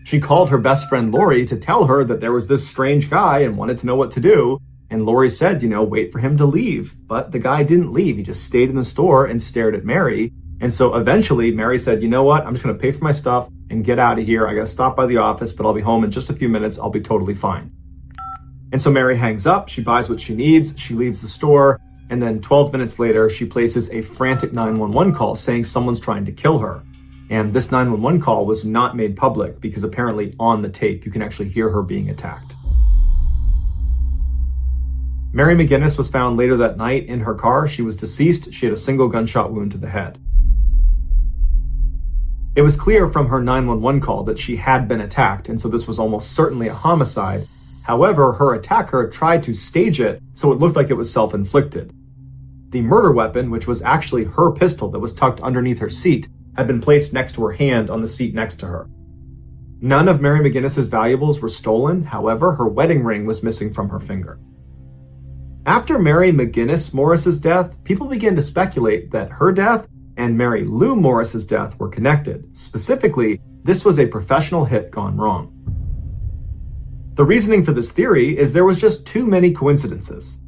She called her best friend Lori to tell her that there was this strange guy and wanted to know what to do. And Lori said, wait for him to leave. But the guy didn't leave. He just stayed in the store and stared at Mary. And so eventually Mary said, you know what? I'm just going to pay for my stuff and get out of here. I got to stop by the office, but I'll be home in just a few minutes. I'll be totally fine. And so Mary hangs up. She buys what she needs. She leaves the store. And then 12 minutes later, she places a frantic 911 call saying someone's trying to kill her. And this 911 call was not made public because apparently on the tape, you can actually hear her being attacked. Mary McGinnis was found later that night in her car. She was deceased. She had a single gunshot wound to the head. It was clear from her 911 call that she had been attacked, and so this was almost certainly a homicide. However, her attacker tried to stage it so it looked like it was self-inflicted. The murder weapon, which was actually her pistol that was tucked underneath her seat, had been placed next to her hand on the seat next to her. None of Mary McGinnis's valuables were stolen. However, her wedding ring was missing from her finger. After Mary McGinnis Morris's death, people began to speculate that her death and Mary Lou Morris's death were connected. Specifically, this was a professional hit gone wrong. The reasoning for this theory is there was just too many coincidences.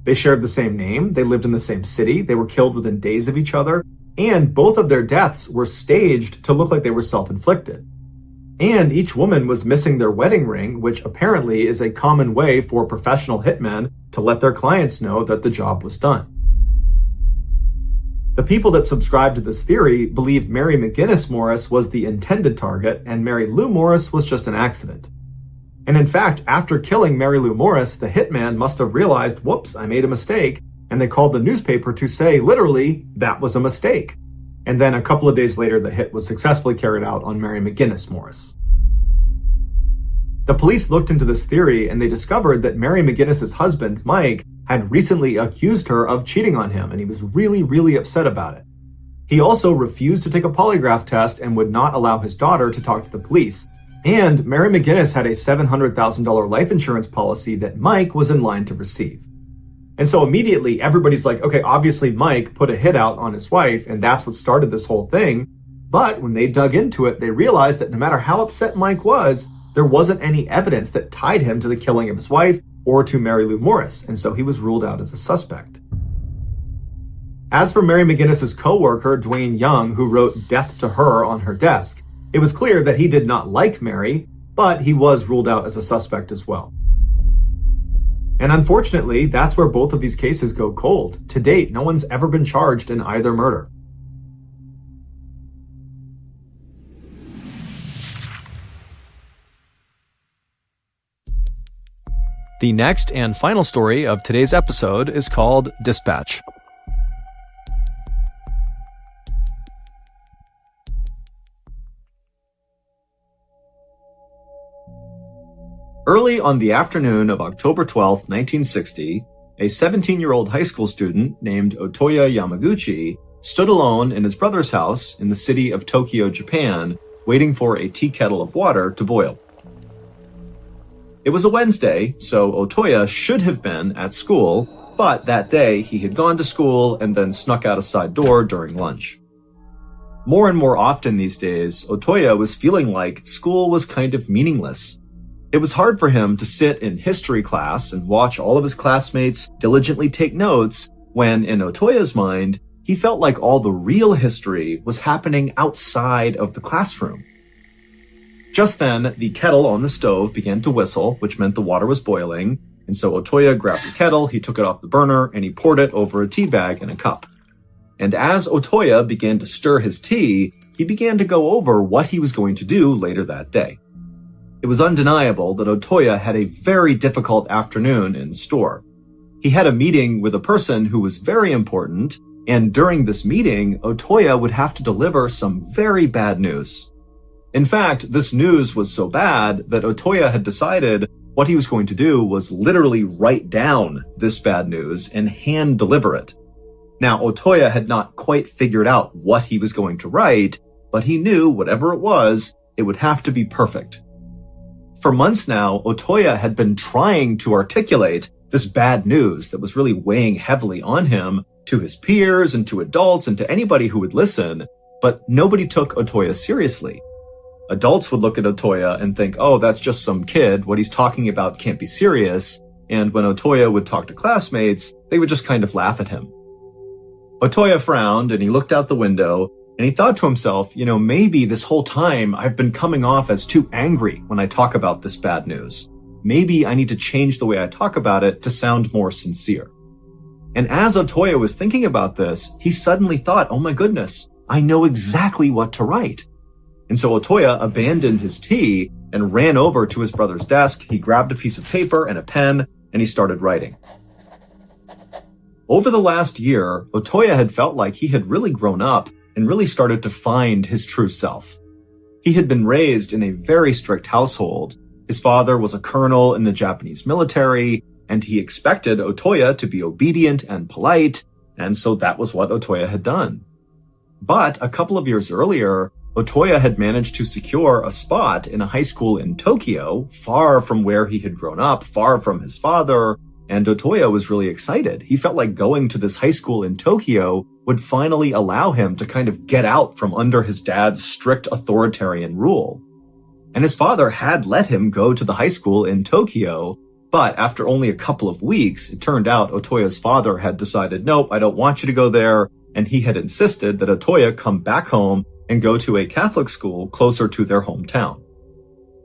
They shared the same name, they lived in the same city, they were killed within days of each other, and both of their deaths were staged to look like they were self-inflicted. And each woman was missing their wedding ring, which apparently is a common way for professional hitmen to let their clients know that the job was done. The people that subscribe to this theory believe Mary McGinnis Morris was the intended target and Mary Lou Morris was just an accident. And in fact, after killing Mary Lou Morris, the hitman must have realized, whoops, I made a mistake, and they called the newspaper to say, literally, that was a mistake. And then a couple of days later, the hit was successfully carried out on Mary McGinnis Morris. The police looked into this theory and they discovered that Mary McGinnis's husband, Mike, had recently accused her of cheating on him, and he was really, really upset about it. He also refused to take a polygraph test and would not allow his daughter to talk to the police. And Mary McGinnis had a $700,000 life insurance policy that Mike was in line to receive. And so immediately everybody's like, okay, obviously Mike put a hit out on his wife and that's what started this whole thing. But when they dug into it, they realized that no matter how upset Mike was, there wasn't any evidence that tied him to the killing of his wife or to Mary Lou Morris. And so he was ruled out as a suspect. As for Mary McGinnis's co-worker, Dwayne Young, who wrote death to her on her desk, it was clear that he did not like Mary, but he was ruled out as a suspect as well. And unfortunately, that's where both of these cases go cold. To date, no one's ever been charged in either murder.
The next and final story of today's episode is called Dispatch.
Early on the afternoon of October 12, 1960, a 17-year-old high school student named Otoya Yamaguchi stood alone in his brother's house in the city of Tokyo, Japan, waiting for a tea kettle of water to boil. It was a Wednesday, so Otoya should have been at school, but that day he had gone to school and then snuck out a side door during lunch. More and more often these days, Otoya was feeling like school was kind of meaningless. It was hard for him to sit in history class and watch all of his classmates diligently take notes when, in Otoya's mind, he felt like all the real history was happening outside of the classroom. Just then, the kettle on the stove began to whistle, which meant the water was boiling, and so Otoya grabbed the kettle, he took it off the burner, and he poured it over a tea bag in a cup. And as Otoya began to stir his tea, he began to go over what he was going to do later that day. It was undeniable that Otoya had a very difficult afternoon in store. He had a meeting with a person who was very important, and during this meeting, Otoya would have to deliver some very bad news. In fact, this news was so bad that Otoya had decided what he was going to do was literally write down this bad news and hand deliver it. Now, Otoya had not quite figured out what he was going to write, but he knew whatever it would have to be perfect. For months now, Otoya had been trying to articulate this bad news that was really weighing heavily on him to his peers and to adults and to anybody who would listen, but nobody took Otoya seriously. Adults would look at Otoya and think, oh, that's just some kid, what he's talking about can't be serious, and when Otoya would talk to classmates, they would just kind of laugh at him. Otoya frowned and he looked out the window and he thought to himself, maybe this whole time I've been coming off as too angry when I talk about this bad news. Maybe I need to change the way I talk about it to sound more sincere. And as Otoya was thinking about this, he suddenly thought, oh my goodness, I know exactly what to write. And so Otoya abandoned his tea and ran over to his brother's desk. He grabbed a piece of paper and a pen and he started writing. Over the last year, Otoya had felt like he had really grown up and really started to find his true self. He had been raised in a very strict household. His father was a colonel in the Japanese military, and he expected Otoya to be obedient and polite, and so that was what Otoya had done. But a couple of years earlier, Otoya had managed to secure a spot in a high school in Tokyo, far from where he had grown up, far from his father, and Otoya was really excited. He felt like going to this high school in Tokyo would finally allow him to kind of get out from under his dad's strict authoritarian rule. And his father had let him go to the high school in Tokyo, but after only a couple of weeks, it turned out Otoya's father had decided, nope, I don't want you to go there, and he had insisted that Otoya come back home and go to a Catholic school closer to their hometown.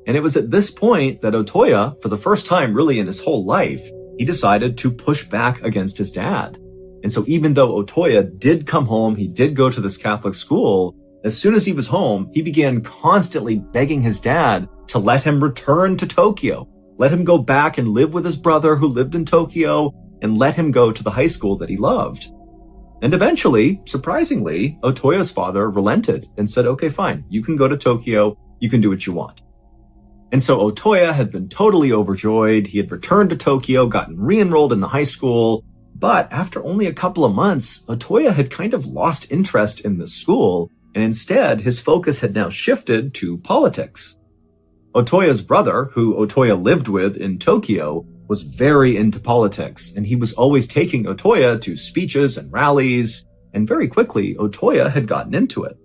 And it was at this point that Otoya, for the first time really in his whole life, he decided to push back against his dad. And so even though Otoya did come home, he did go to this Catholic school, as soon as he was home, he began constantly begging his dad to let him return to Tokyo, let him go back and live with his brother who lived in Tokyo, and let him go to the high school that he loved. And eventually, surprisingly, Otoya's father relented and said, okay, fine, you can go to Tokyo, you can do what you want. And so Otoya had been totally overjoyed. He had returned to Tokyo, gotten re-enrolled in the high school. But after only a couple of months, Otoya had kind of lost interest in the school, and instead his focus had now shifted to politics. Otoya's brother, who Otoya lived with in Tokyo, was very into politics, and he was always taking Otoya to speeches and rallies, and very quickly Otoya had gotten into it.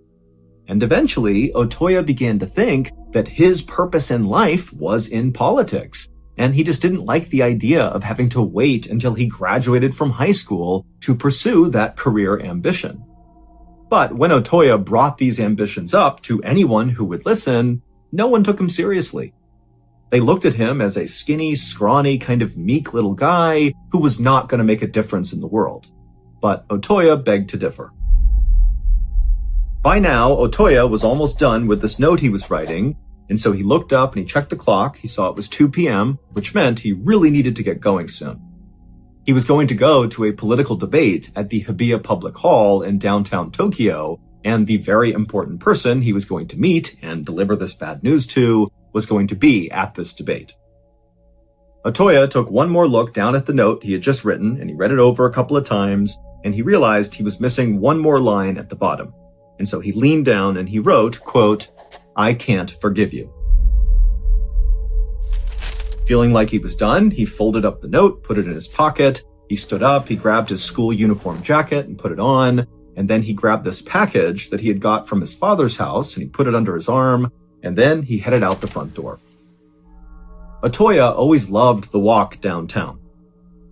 And eventually, Otoya began to think that his purpose in life was in politics, and he just didn't like the idea of having to wait until he graduated from high school to pursue that career ambition. But when Otoya brought these ambitions up to anyone who would listen, no one took him seriously. They looked at him as a skinny, scrawny, kind of meek little guy who was not going to make a difference in the world. But Otoya begged to differ. By now, Otoya was almost done with this note he was writing, and so he looked up and he checked the clock. He saw it was 2 p.m., which meant he really needed to get going soon. He was going to go to a political debate at the Hibiya Public Hall in downtown Tokyo, and the very important person he was going to meet and deliver this bad news to was going to be at this debate. Otoya took one more look down at the note he had just written, and he read it over a couple of times, and he realized he was missing one more line at the bottom. And so he leaned down and he wrote, quote, "I can't forgive you." Feeling like he was done, he folded up the note, put it in his pocket. He stood up, he grabbed his school uniform jacket and put it on, and then he grabbed this package that he had got from his father's house and he put it under his arm, and then he headed out the front door. Otoya always loved the walk downtown.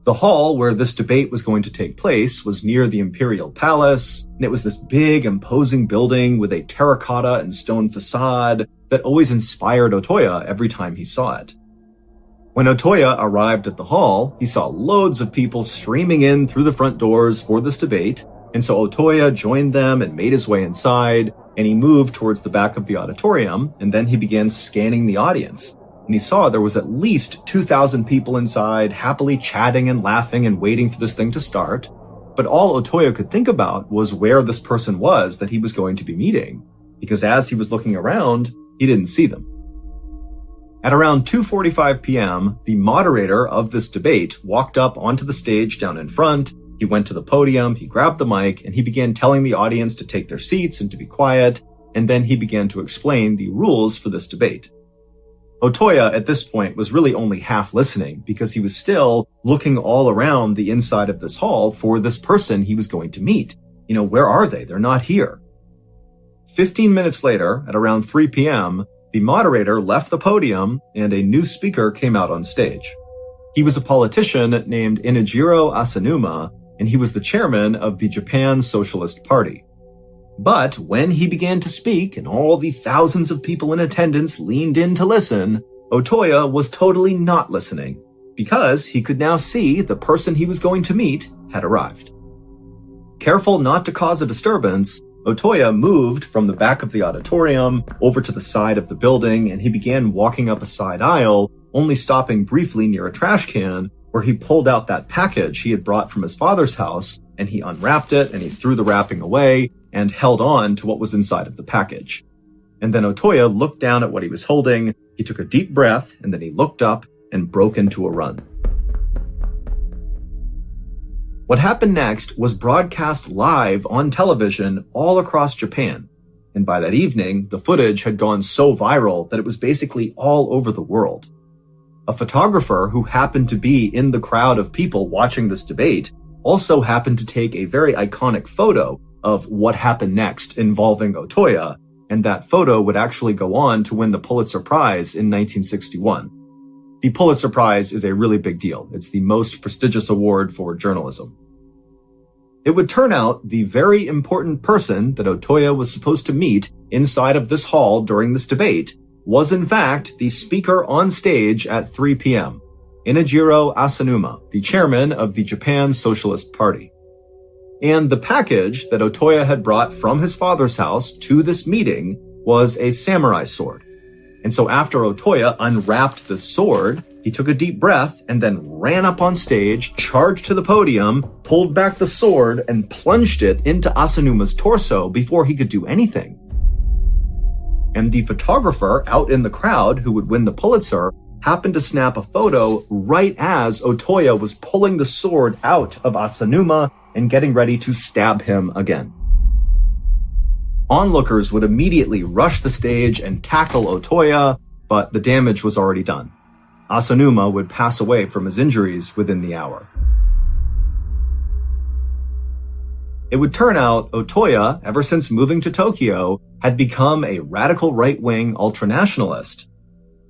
The hall where this debate was going to take place was near the Imperial Palace, and it was this big, imposing building with a terracotta and stone facade that always inspired Otoya every time he saw it. When Otoya arrived at the hall, he saw loads of people streaming in through the front doors for this debate, and so Otoya joined them and made his way inside, and he moved towards the back of the auditorium, and then he began scanning the audience. And he saw there was at least 2,000 people inside, happily chatting and laughing and waiting for this thing to start. But all Otoya could think about was where this person was that he was going to be meeting, because as he was looking around, he didn't see them. At around 2:45 p.m., the moderator of this debate walked up onto the stage down in front. He went to the podium, he grabbed the mic, and he began telling the audience to take their seats and to be quiet, and then he began to explain the rules for this debate. Otoya at this point was really only half listening because he was still looking all around the inside of this hall for this person he was going to meet. Where are they? They're not here. 15 minutes later, at around 3 p.m., the moderator left the podium and a new speaker came out on stage. He was a politician named Inajiro Asanuma, and he was the chairman of the Japan Socialist Party. But when he began to speak and all the thousands of people in attendance leaned in to listen, Otoya was totally not listening because he could now see the person he was going to meet had arrived. Careful not to cause a disturbance, Otoya moved from the back of the auditorium over to the side of the building, and he began walking up a side aisle, only stopping briefly near a trash can where he pulled out that package he had brought from his father's house, and he unwrapped it and he threw the wrapping away and held on to what was inside of the package. And then Otoya looked down at what he was holding, he took a deep breath, and then he looked up and broke into a run. What happened next was broadcast live on television all across Japan, and by that evening, the footage had gone so viral that it was basically all over the world. A photographer who happened to be in the crowd of people watching this debate also happened to take a very iconic photo of what happened next involving Otoya, and that photo would actually go on to win the Pulitzer Prize in 1961. The Pulitzer Prize is a really big deal. It's the most prestigious award for journalism. It would turn out the very important person that Otoya was supposed to meet inside of this hall during this debate was in fact the speaker on stage at 3 p.m., Inajiro Asanuma, the chairman of the Japan Socialist Party. And the package that Otoya had brought from his father's house to this meeting was a samurai sword. And so after Otoya unwrapped the sword, he took a deep breath and then ran up on stage, charged to the podium, pulled back the sword, and plunged it into Asanuma's torso before he could do anything. And the photographer out in the crowd who would win the Pulitzer happened to snap a photo right as Otoya was pulling the sword out of Asanuma and getting ready to stab him again. Onlookers would immediately rush the stage and tackle Otoya, but the damage was already done. Asanuma would pass away from his injuries within the hour. It would turn out Otoya, ever since moving to Tokyo, had become a radical right-wing ultranationalist.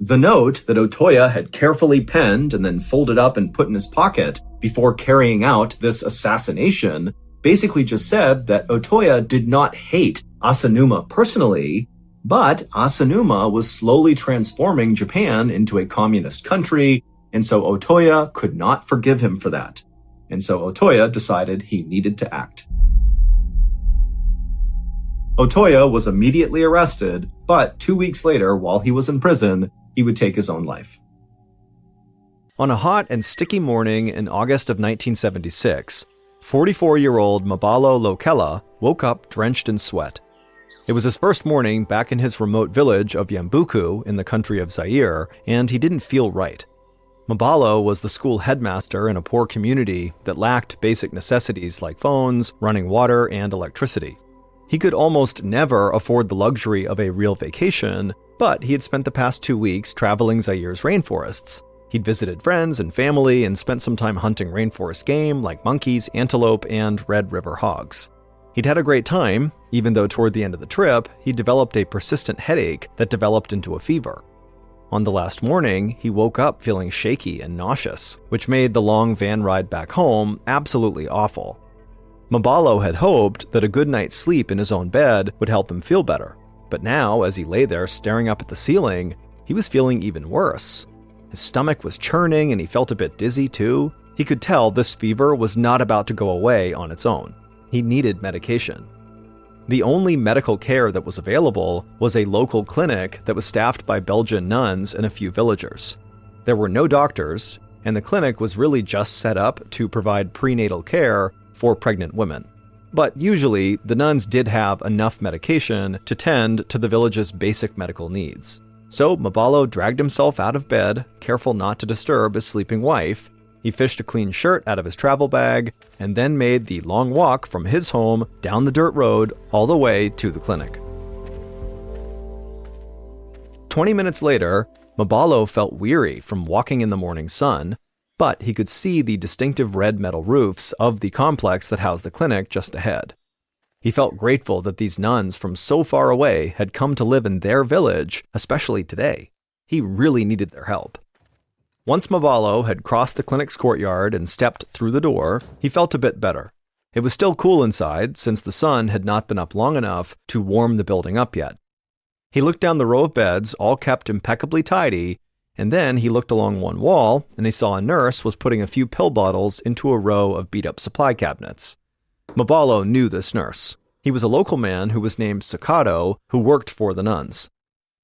The note that Otoya had carefully penned and then folded up and put in his pocket before carrying out this assassination basically just said that Otoya did not hate Asanuma personally, but Asanuma was slowly transforming Japan into a communist country, and so Otoya could not forgive him for that. And so Otoya decided he needed to act. Otoya was immediately arrested, but 2 weeks later, while he was in prison, he would take his own life.
On a hot and sticky morning in August of 1976, 44-year-old Mabalo Loella woke up drenched in sweat. It was his first morning back in his remote village of Yambuku in the country of Zaire, and he didn't feel right. Mabalo was the school headmaster in a poor community that lacked basic necessities like phones, running water, and electricity. He could almost never afford the luxury of a real vacation, but he had spent the past 2 weeks traveling Zaire's rainforests. He'd visited friends and family and spent some time hunting rainforest game like monkeys, antelope, and Red River hogs. He'd had a great time, even though toward the end of the trip, he developed a persistent headache that developed into a fever. On the last morning, he woke up feeling shaky and nauseous, which made the long van ride back home absolutely awful. Mabalo had hoped that a good night's sleep in his own bed would help him feel better, but now, as he lay there staring up at the ceiling, he was feeling even worse. His stomach was churning and he felt a bit dizzy too. He could tell this fever was not about to go away on its own. He needed medication. The only medical care that was available was a local clinic that was staffed by Belgian nuns and a few villagers. There were no doctors, and the clinic was really just set up to provide prenatal care for pregnant women. But usually, the nuns did have enough medication to tend to the village's basic medical needs. So Mabalo dragged himself out of bed, careful not to disturb his sleeping wife. He fished a clean shirt out of his travel bag, and then made the long walk from his home down the dirt road all the way to the clinic. 20 minutes later, Mabalo felt weary from walking in the morning sun, but he could see the distinctive red metal roofs of the complex that housed the clinic just ahead. He felt grateful that these nuns from so far away had come to live in their village, especially today. He really needed their help. Once Mabalo had crossed the clinic's courtyard and stepped through the door, he felt a bit better. It was still cool inside, since the sun had not been up long enough to warm the building up yet. He looked down the row of beds, all kept impeccably tidy, and then he looked along one wall, and he saw a nurse was putting a few pill bottles into a row of beat-up supply cabinets. Mabalo knew this nurse. He was a local man who was named Sakado, who worked for the nuns.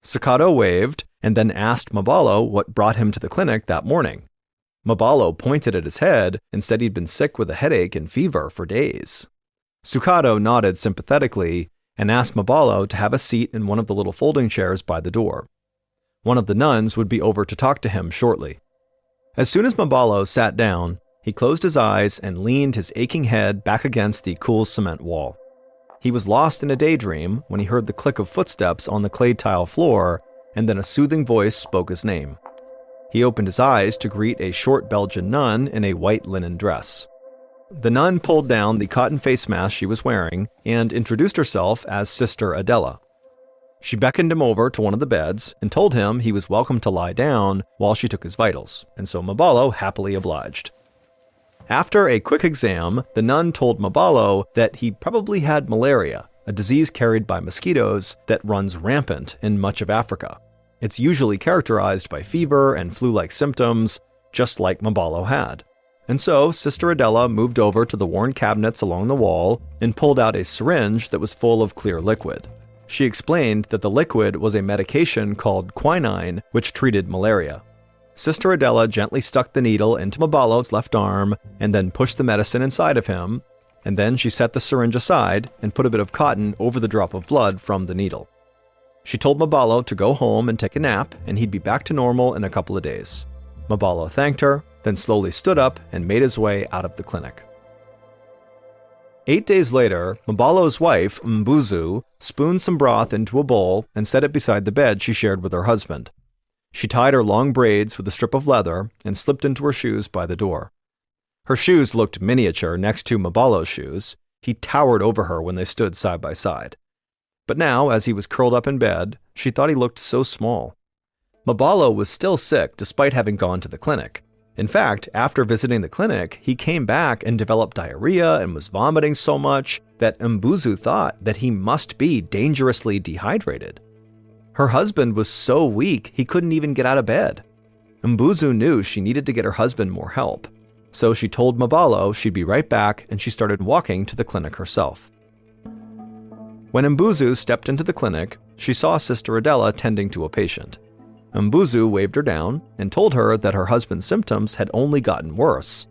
Sakado waved, and then asked Mabalo what brought him to the clinic that morning. Mabalo pointed at his head and said he'd been sick with a headache and fever for days. Sakado nodded sympathetically and asked Mabalo to have a seat in one of the little folding chairs by the door. One of the nuns would be over to talk to him shortly. As soon as Mabalo sat down, he closed his eyes and leaned his aching head back against the cool cement wall. He was lost in a daydream when he heard the click of footsteps on the clay tile floor, and then a soothing voice spoke his name. He opened his eyes to greet a short Belgian nun in a white linen dress. The nun pulled down the cotton face mask she was wearing and introduced herself as Sister Adela. She beckoned him over to one of the beds and told him he was welcome to lie down while she took his vitals, and so Mabalo happily obliged. After a quick exam, the nun told Mabalo that he probably had malaria, a disease carried by mosquitoes that runs rampant in much of Africa. It's usually characterized by fever and flu-like symptoms, just like Mabalo had. And so, Sister Adela moved over to the worn cabinets along the wall and pulled out a syringe that was full of clear liquid. She explained that the liquid was a medication called quinine, which treated malaria. Sister Adela gently stuck the needle into Mabalo's left arm and then pushed the medicine inside of him, and then she set the syringe aside and put a bit of cotton over the drop of blood from the needle. She told Mabalo to go home and take a nap, and he'd be back to normal in a couple of days. Mabalo thanked her, then slowly stood up and made his way out of the clinic. 8 days later, Mabalo's wife, Mbuzu, spooned some broth into a bowl and set it beside the bed she shared with her husband. She tied her long braids with a strip of leather and slipped into her shoes by the door. Her shoes looked miniature next to Mabalo's shoes. He towered over her when they stood side by side. But now, as he was curled up in bed, she thought he looked so small. Mabalo was still sick despite having gone to the clinic. In fact, after visiting the clinic, he came back and developed diarrhea and was vomiting so much that Mbuzu thought that he must be dangerously dehydrated. Her husband was so weak he couldn't even get out of bed. Mbuzu knew she needed to get her husband more help, so she told Mabalo she'd be right back, and she started walking to the clinic herself. When Mbuzu stepped into the clinic, she saw Sister Adela tending to a patient. Mbuzu waved her down and told her that her husband's symptoms had only gotten worse.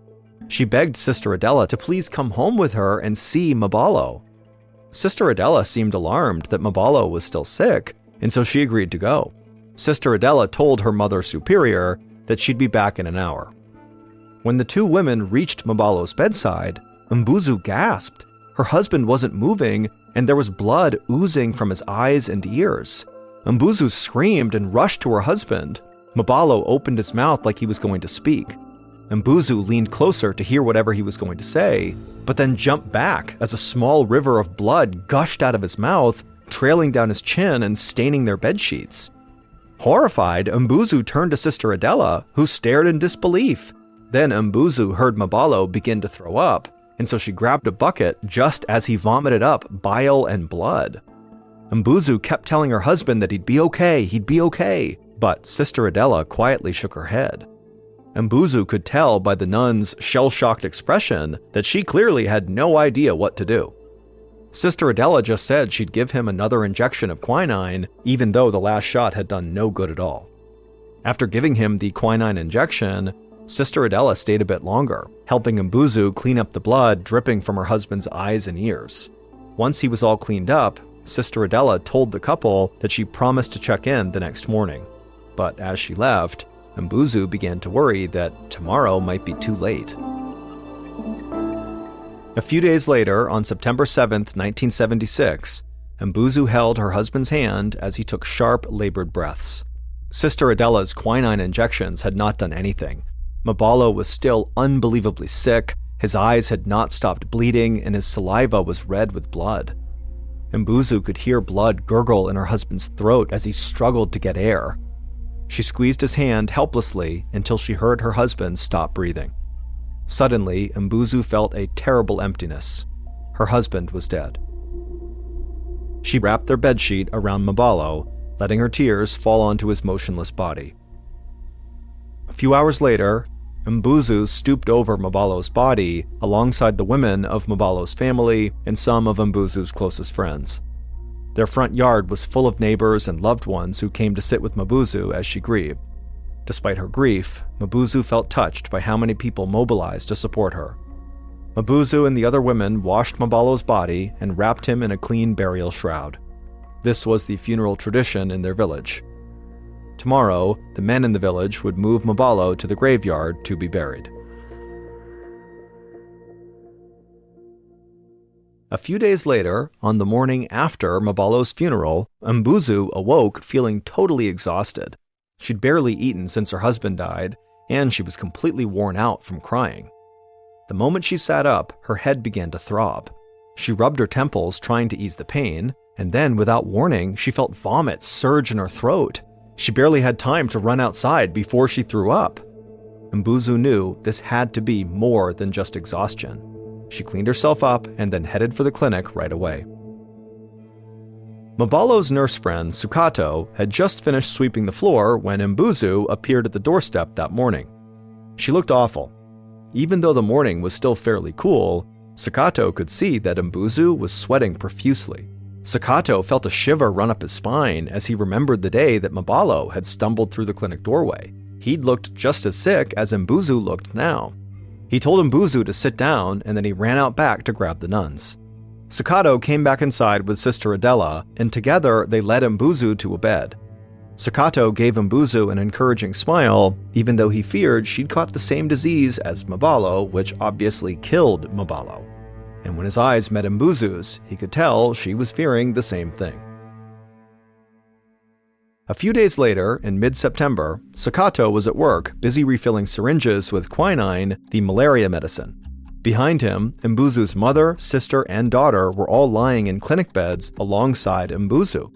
She begged Sister Adela to please come home with her and see Mabalo. Sister Adela seemed alarmed that Mabalo was still sick, and so she agreed to go. Sister Adela told her mother superior that she'd be back in an hour. When the two women reached Mabalo's bedside, Mbuzu gasped. Her husband wasn't moving, and there was blood oozing from his eyes and ears. Mbuzu screamed and rushed to her husband. Mabalo opened his mouth like he was going to speak. Mbuzu leaned closer to hear whatever he was going to say, but then jumped back as a small river of blood gushed out of his mouth, trailing down his chin and staining their bedsheets. Horrified, Mbuzu turned to Sister Adela, who stared in disbelief. Then Mbuzu heard Mabalo begin to throw up, and so she grabbed a bucket just as he vomited up bile and blood. Mbuzu kept telling her husband that he'd be okay, but Sister Adela quietly shook her head. Mbuzu could tell by the nun's shell-shocked expression that she clearly had no idea what to do. Sister Adela just said she'd give him another injection of quinine, even though the last shot had done no good at all. After giving him the quinine injection, Sister Adela stayed a bit longer, helping Mbuzu clean up the blood dripping from her husband's eyes and ears. Once he was all cleaned up, Sister Adela told the couple that she promised to check in the next morning. But as she left, Mbuzu began to worry that tomorrow might be too late. A few days later, on September 7th, 1976, Mbuzu held her husband's hand as he took sharp, labored breaths. Sister Adela's quinine injections had not done anything. Mabalo was still unbelievably sick, his eyes had not stopped bleeding, and his saliva was red with blood. Mbuzu could hear blood gurgle in her husband's throat as he struggled to get air. She squeezed his hand helplessly until she heard her husband stop breathing. Suddenly, Mbuzu felt a terrible emptiness. Her husband was dead. She wrapped their bedsheet around Mabalo, letting her tears fall onto his motionless body. A few hours later, Mbuzu stooped over Mabalo's body alongside the women of Mabalo's family and some of Mbuzu's closest friends. Their front yard was full of neighbors and loved ones who came to sit with Mbuzu as she grieved. Despite her grief, Mbuzu felt touched by how many people mobilized to support her. Mbuzu and the other women washed Mabalo's body and wrapped him in a clean burial shroud. This was the funeral tradition in their village. Tomorrow, the men in the village would move Mabalo to the graveyard to be buried. A few days later, on the morning after Mabalo's funeral, Mbuzu awoke feeling totally exhausted. She'd barely eaten since her husband died, and she was completely worn out from crying. The moment she sat up, her head began to throb. She rubbed her temples trying to ease the pain, and then, without warning, she felt vomit surge in her throat. She barely had time to run outside before she threw up. Mbuzu knew this had to be more than just exhaustion. She cleaned herself up and then headed for the clinic right away. Mabalo's nurse friend, Sukato, had just finished sweeping the floor when Mbuzu appeared at the doorstep that morning. She looked awful. Even though the morning was still fairly cool, Sukato could see that Mbuzu was sweating profusely. Sukato felt a shiver run up his spine as he remembered the day that Mabalo had stumbled through the clinic doorway. He'd looked just as sick as Mbuzu looked now. He told Mbuzu to sit down, and then he ran out back to grab the nuns. Sukato came back inside with Sister Adela, and together they led Mbuzu to a bed. Sukato gave Mbuzu an encouraging smile, even though he feared she'd caught the same disease as Mabalo, which obviously killed Mabalo. And when his eyes met Mbuzu's, he could tell she was fearing the same thing. A few days later, in mid-September, Sukato was at work, busy refilling syringes with quinine, the malaria medicine. Behind him, Mbuzu's mother, sister, and daughter were all lying in clinic beds alongside Mbuzu.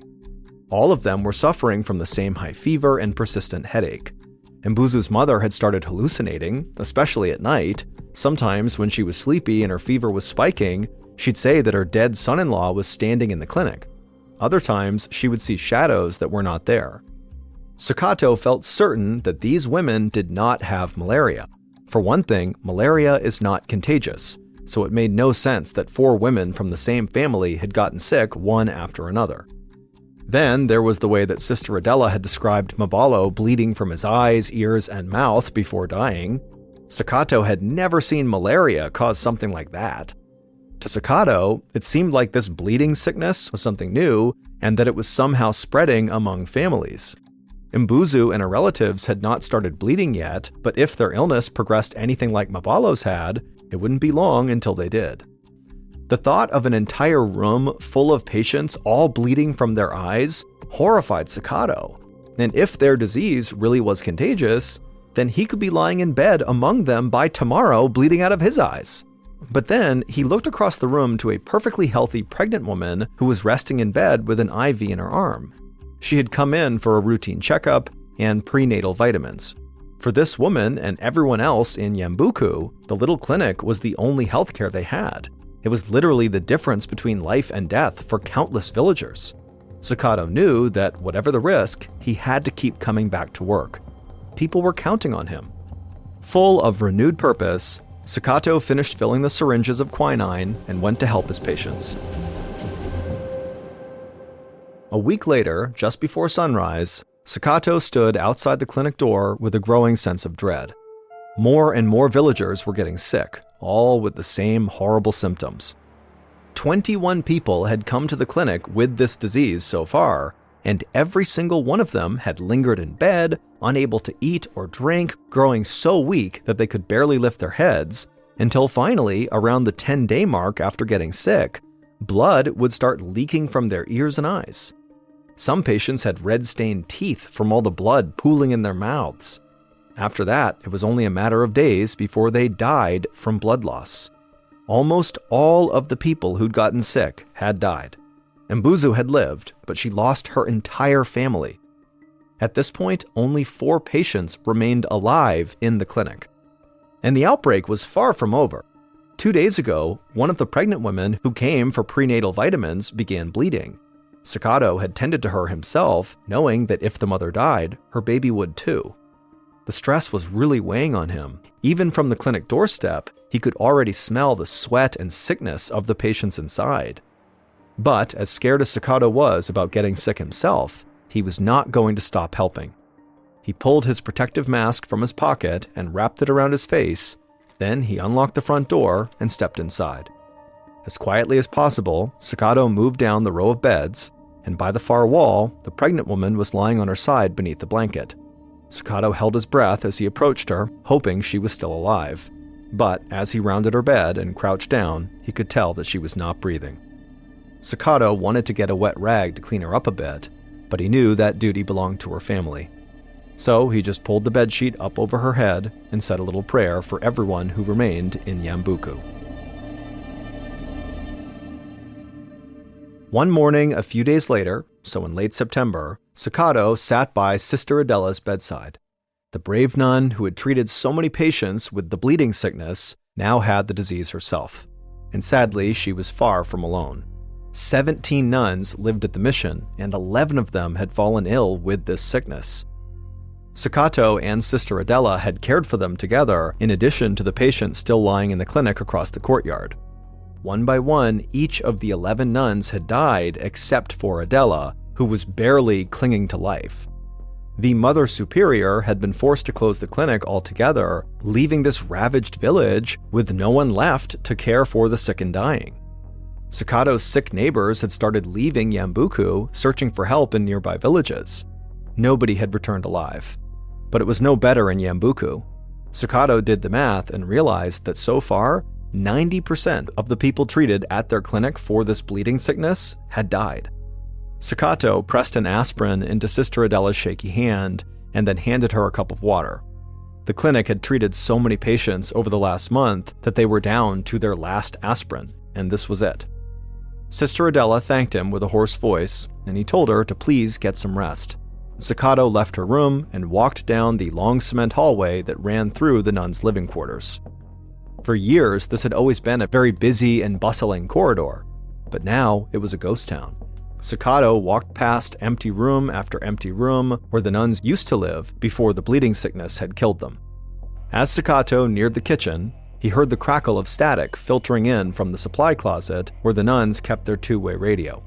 All of them were suffering from the same high fever and persistent headache. Mbuzu's mother had started hallucinating, especially at night. Sometimes when she was sleepy and her fever was spiking, she'd say that her dead son-in-law was standing in the clinic. Other times, she would see shadows that were not there. Sukato felt certain that these women did not have malaria. For one thing, malaria is not contagious, so it made no sense that 4 women from the same family had gotten sick one after another. Then there was the way that Sister Adela had described Mabalo bleeding from his eyes, ears, and mouth before dying. Sukato had never seen malaria cause something like that. To Sukato, it seemed like this bleeding sickness was something new and that it was somehow spreading among families. Mbuzu and her relatives had not started bleeding yet, but if their illness progressed anything like Mabalo's had, it wouldn't be long until they did. The thought of an entire room full of patients all bleeding from their eyes horrified Sakato, and if their disease really was contagious, then he could be lying in bed among them by tomorrow bleeding out of his eyes. But then he looked across the room to a perfectly healthy pregnant woman who was resting in bed with an IV in her arm. She had come in for a routine checkup and prenatal vitamins. For this woman and everyone else in Yambuku, the little clinic was the only healthcare they had. It was literally the difference between life and death for countless villagers. Sakato knew that whatever the risk, he had to keep coming back to work. People were counting on him. Full of renewed purpose, Sakato finished filling the syringes of quinine and went to help his patients. A week later, just before sunrise, Sakato stood outside the clinic door with a growing sense of dread. More and more villagers were getting sick, all with the same horrible symptoms. 21 people had come to the clinic with this disease so far, and every single one of them had lingered in bed, unable to eat or drink, growing so weak that they could barely lift their heads, until finally, around the 10-day mark after getting sick, blood would start leaking from their ears and eyes. Some patients had red-stained teeth from all the blood pooling in their mouths. After that, it was only a matter of days before they died from blood loss. Almost all of the people who'd gotten sick had died. Mbuzu had lived, but she lost her entire family. At this point, only 4 patients remained alive in the clinic. And the outbreak was far from over. 2 days ago, one of the pregnant women who came for prenatal vitamins began bleeding. Sakato had tended to her himself, knowing that if the mother died, her baby would too. The stress was really weighing on him. Even from the clinic doorstep, he could already smell the sweat and sickness of the patients inside. But as scared as Sakato was about getting sick himself, he was not going to stop helping. He pulled his protective mask from his pocket and wrapped it around his face. Then he unlocked the front door and stepped inside. As quietly as possible, Sakato moved down the row of beds, and by the far wall, the pregnant woman was lying on her side beneath the blanket. Sakato held his breath as he approached her, hoping she was still alive. But as he rounded her bed and crouched down, he could tell that she was not breathing. Sakato wanted to get a wet rag to clean her up a bit, but he knew that duty belonged to her family. So he just pulled the bedsheet up over her head and said a little prayer for everyone who remained in Yambuku. One morning a few days later, so in late September, Sakato sat by Sister Adela's bedside. The brave nun who had treated so many patients with the bleeding sickness now had the disease herself. And sadly, she was far from alone. 17 nuns lived at the mission, and 11 of them had fallen ill with this sickness. Sakato and Sister Adela had cared for them together, in addition to the patients still lying in the clinic across the courtyard. One by one, each of the 11 nuns had died except for Adela, who was barely clinging to life. The Mother Superior had been forced to close the clinic altogether, leaving this ravaged village with no one left to care for the sick and dying. Sakato's sick neighbors had started leaving Yambuku, searching for help in nearby villages. Nobody had returned alive. But it was no better in Yambuku. Sakato did the math and realized that so far, 90% of the people treated at their clinic for this bleeding sickness had died. Sakato pressed an aspirin into Sister Adela's shaky hand and then handed her a cup of water. The clinic had treated so many patients over the last month that they were down to their last aspirin, and this was it. Sister Adela thanked him with a hoarse voice, and he told her to please get some rest. Sakato left her room and walked down the long cement hallway that ran through the nuns' living quarters. For years, this had always been a very busy and bustling corridor, but now it was a ghost town. Sakato walked past empty room after empty room where the nuns used to live before the bleeding sickness had killed them. As Sakato neared the kitchen, he heard the crackle of static filtering in from the supply closet where the nuns kept their two-way radio.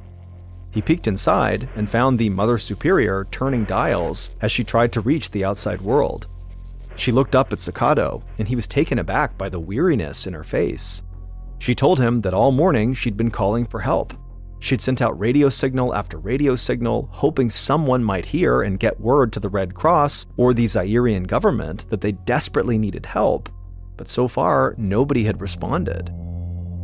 He peeked inside and found the Mother Superior turning dials as she tried to reach the outside world. She looked up at Sakato, and he was taken aback by the weariness in her face. She told him that all morning she'd been calling for help. She'd sent out radio signal after radio signal, hoping someone might hear and get word to the Red Cross or the Zairian government that they desperately needed help, but so far, nobody had responded.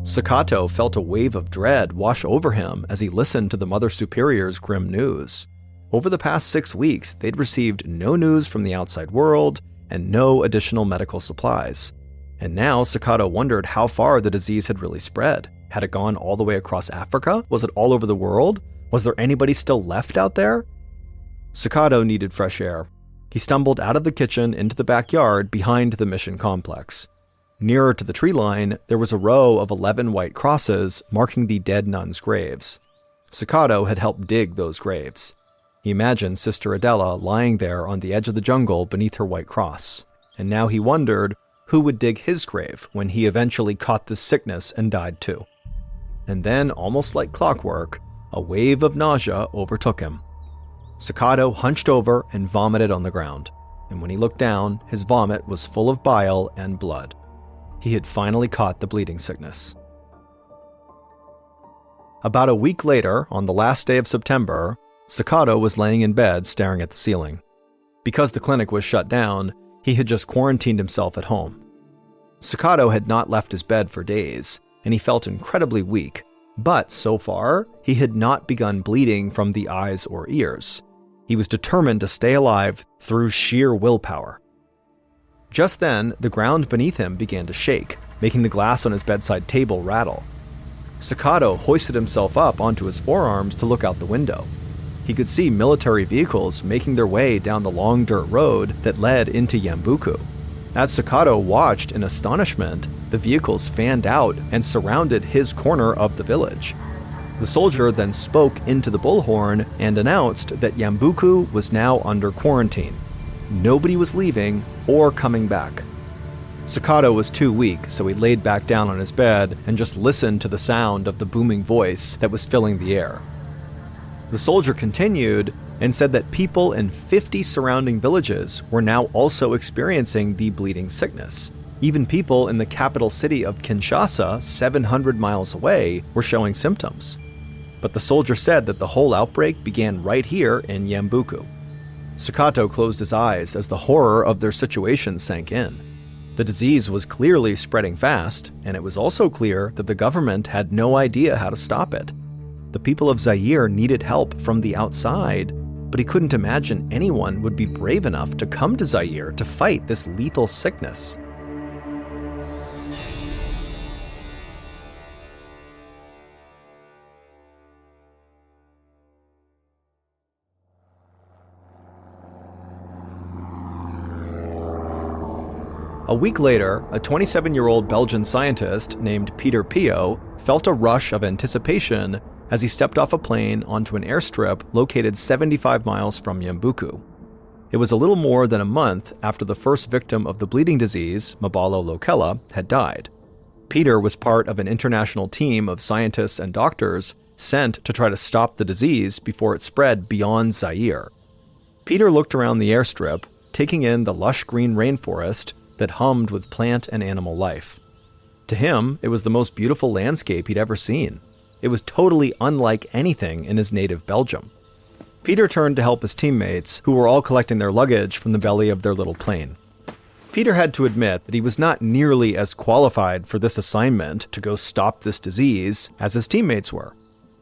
Sakato felt a wave of dread wash over him as he listened to the Mother Superior's grim news. Over the past 6 weeks, they'd received no news from the outside world and no additional medical supplies. And now Sakato wondered how far the disease had really spread. Had it gone all the way across Africa? Was it all over the world? Was there anybody still left out there? Sakato needed fresh air. He stumbled out of the kitchen into the backyard behind the mission complex. Nearer to the tree line, there was a row of 11 white crosses marking the dead nuns' graves. Sakato had helped dig those graves. He imagined Sister Adela lying there on the edge of the jungle beneath her white cross, and now he wondered who would dig his grave when he eventually caught this sickness and died too. And then, almost like clockwork, a wave of nausea overtook him. Sakato hunched over and vomited on the ground, and when he looked down, his vomit was full of bile and blood. He had finally caught the bleeding sickness. About a week later, on the last day of September, Sakato was laying in bed staring at the ceiling. Because the clinic was shut down, he had just quarantined himself at home. Sakato had not left his bed for days, and he felt incredibly weak, but so far, he had not begun bleeding from the eyes or ears. He was determined to stay alive through sheer willpower. Just then, the ground beneath him began to shake, making the glass on his bedside table rattle. Sakato hoisted himself up onto his forearms to look out the window. He could see military vehicles making their way down the long dirt road that led into Yambuku. As Sakato watched in astonishment, the vehicles fanned out and surrounded his corner of the village. The soldier then spoke into the bullhorn and announced that Yambuku was now under quarantine. Nobody was leaving or coming back. Sakato was too weak, so he laid back down on his bed and just listened to the sound of the booming voice that was filling the air. The soldier continued and said that people in 50 surrounding villages were now also experiencing the bleeding sickness. Even people in the capital city of Kinshasa, 700 miles away, were showing symptoms. But the soldier said that the whole outbreak began right here in Yambuku. Sakato closed his eyes as the horror of their situation sank in. The disease was clearly spreading fast, and it was also clear that the government had no idea how to stop it. The people of Zaire needed help from the outside, but he couldn't imagine anyone would be brave enough to come to Zaire to fight this lethal sickness. A week later, a 27-year-old Belgian scientist named Peter Pio felt a rush of anticipation as he stepped off a plane onto an airstrip located 75 miles from Yambuku. It was a little more than a month after the first victim of the bleeding disease, Mabalo Loella, had died. Peter was part of an international team of scientists and doctors sent to try to stop the disease before it spread beyond Zaire. Peter looked around the airstrip, taking in the lush green rainforest that hummed with plant and animal life. To him, it was the most beautiful landscape he'd ever seen. It was totally unlike anything in his native Belgium. Peter turned to help his teammates, who were all collecting their luggage from the belly of their little plane. Peter had to admit that he was not nearly as qualified for this assignment to go stop this disease as his teammates were.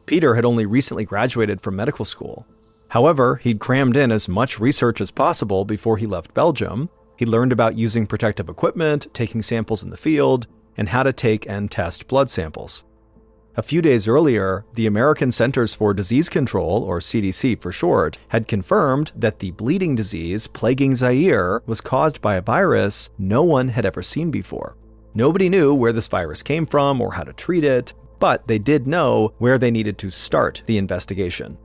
Peter had only recently graduated from medical school. However, he'd crammed in as much research as possible before he left Belgium. He learned about using protective equipment, taking samples in the field, and how to take and test blood samples. A few days earlier, the American Centers for Disease Control, or CDC for short, had confirmed that the bleeding disease plaguing Zaire was caused by a virus no one had ever seen before. Nobody knew where this virus came from or how to treat it, but they did know where they needed to start the investigation.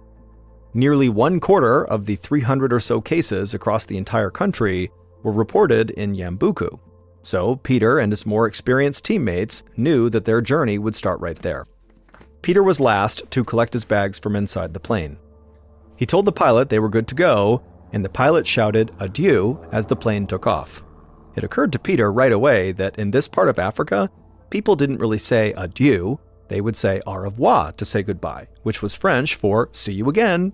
Nearly 1/4 of the 300 or so cases across the entire country were reported in Yambuku. So Peter and his more experienced teammates knew that their journey would start right there. Peter was last to collect his bags from inside the plane. He told the pilot they were good to go, and the pilot shouted adieu as the plane took off. It occurred to Peter right away that in this part of Africa, people didn't really say adieu, They would say au revoir to say goodbye, which was French for see you again.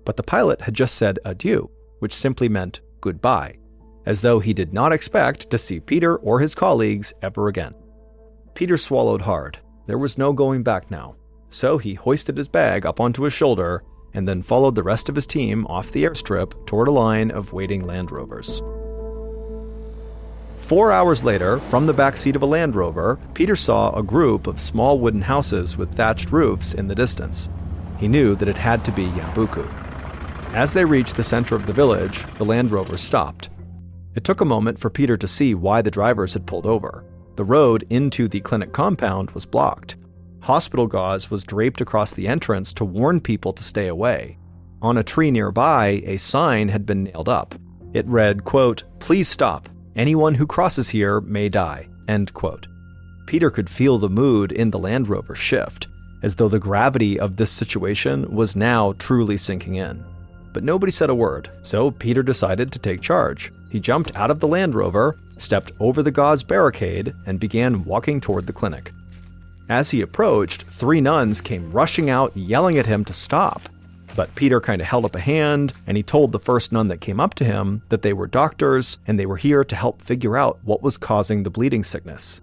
But the pilot had just said adieu, which simply meant goodbye, as though he did not expect to see Peter or his colleagues ever again. Peter swallowed hard. There was no going back now. So he hoisted his bag up onto his shoulder and then followed the rest of his team off the airstrip toward a line of waiting Land Rovers. 4 hours later, from the back seat of a Land Rover, Peter saw a group of small wooden houses with thatched roofs in the distance. He knew that it had to be Yambuku. As they reached the center of the village, the Land Rover stopped. It took a moment for Peter to see why the drivers had pulled over. The road into the clinic compound was blocked. Hospital gauze was draped across the entrance to warn people to stay away. On a tree nearby, a sign had been nailed up. It read, quote, "Please stop. Anyone who crosses here may die," end quote. Peter could feel the mood in the Land Rover shift, as though the gravity of this situation was now truly sinking in. But nobody said a word, so Peter decided to take charge. He jumped out of the Land Rover, stepped over the gauze barricade, and began walking toward the clinic. As he approached, 3 nuns came rushing out, yelling at him to stop. But Peter kind of held up a hand, and he told the first nun that came up to him that they were doctors, and they were here to help figure out what was causing the bleeding sickness.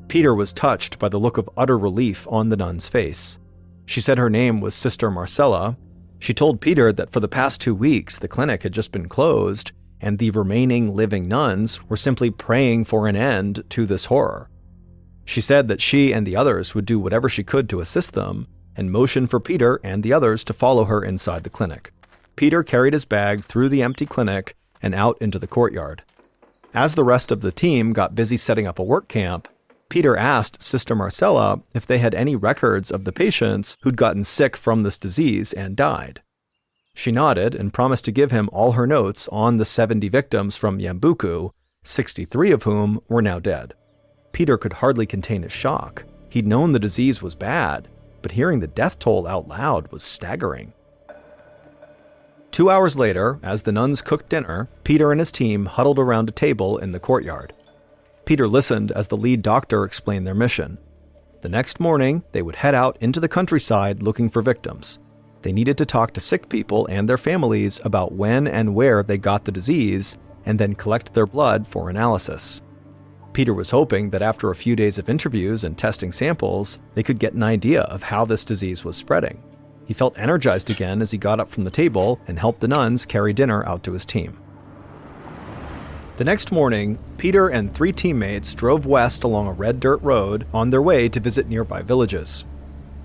Peter was touched by the look of utter relief on the nun's face. She said her name was Sister Marcella. She told Peter that for the past 2 weeks, the clinic had just been closed, and the remaining living nuns were simply praying for an end to this horror. She said that she and the others would do whatever she could to assist them, and motioned for Peter and the others to follow her inside the clinic. Peter carried his bag through the empty clinic and out into the courtyard. As the rest of the team got busy setting up a work camp, Peter asked Sister Marcella if they had any records of the patients who'd gotten sick from this disease and died. She nodded and promised to give him all her notes on the 70 victims from Yambuku, 63 of whom were now dead. Peter could hardly contain his shock. He'd known the disease was bad, but hearing the death toll out loud was staggering. 2 hours later, as the nuns cooked dinner, Peter and his team huddled around a table in the courtyard. Peter listened as the lead doctor explained their mission. The next morning, they would head out into the countryside looking for victims. They needed to talk to sick people and their families about when and where they got the disease, and then collect their blood for analysis. Peter was hoping that after a few days of interviews and testing samples, they could get an idea of how this disease was spreading. He felt energized again as he got up from the table and helped the nuns carry dinner out to his team. The next morning, Peter and 3 teammates drove west along a red dirt road on their way to visit nearby villages.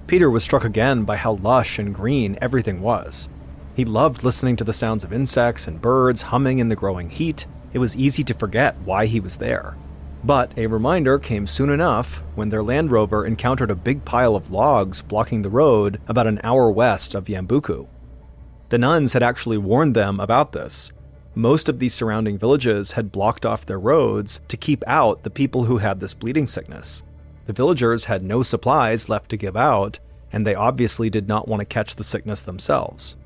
Peter was struck again by how lush and green everything was. He loved listening to the sounds of insects and birds humming in the growing heat. It was easy to forget why he was there. But a reminder came soon enough when their Land Rover encountered a big pile of logs blocking the road about an hour west of Yambuku. The nuns had actually warned them about this. Most of these surrounding villages had blocked off their roads to keep out the people who had this bleeding sickness. The villagers had no supplies left to give out, and they obviously did not want to catch the sickness themselves.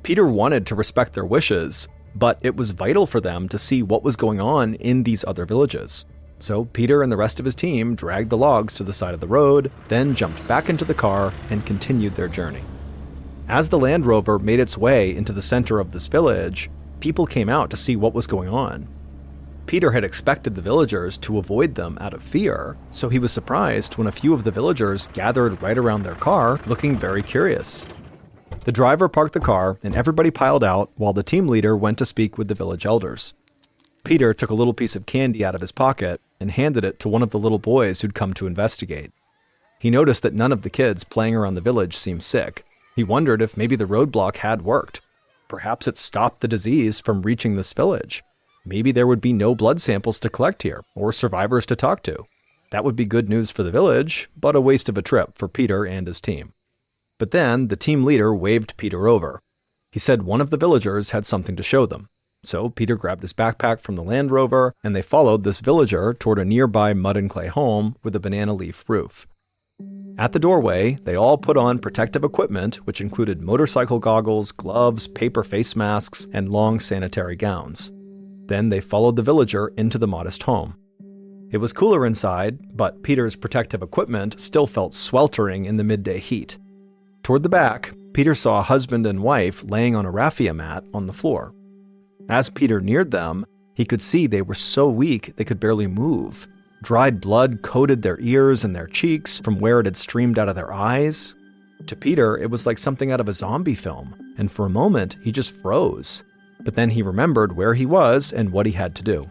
Peter wanted to respect their wishes, but it was vital for them to see what was going on in these other villages. So Peter and the rest of his team dragged the logs to the side of the road, then jumped back into the car and continued their journey. As the Land Rover made its way into the center of this village, people came out to see what was going on. Peter had expected the villagers to avoid them out of fear, so he was surprised when a few of the villagers gathered right around their car, looking very curious. The driver parked the car and everybody piled out while the team leader went to speak with the village elders. Peter took a little piece of candy out of his pocket and handed it to one of the little boys who'd come to investigate. He noticed that none of the kids playing around the village seemed sick. He wondered if maybe the roadblock had worked. Perhaps it stopped the disease from reaching this village. Maybe there would be no blood samples to collect here, or survivors to talk to. That would be good news for the village, but a waste of a trip for Peter and his team. But then the team leader waved Peter over. He said one of the villagers had something to show them. So Peter grabbed his backpack from the Land Rover, and they followed this villager toward a nearby mud and clay home with a banana leaf roof. At the doorway, they all put on protective equipment, which included motorcycle goggles, gloves, paper face masks, and long sanitary gowns. Then they followed the villager into the modest home. It was cooler inside, but Peter's protective equipment still felt sweltering in the midday heat. Toward the back, Peter saw a husband and wife laying on a raffia mat on the floor. As Peter neared them, he could see they were so weak they could barely move. Dried blood coated their ears and their cheeks from where it had streamed out of their eyes. To Peter, it was like something out of a zombie film, and for a moment, he just froze. But then he remembered where he was and what he had to do.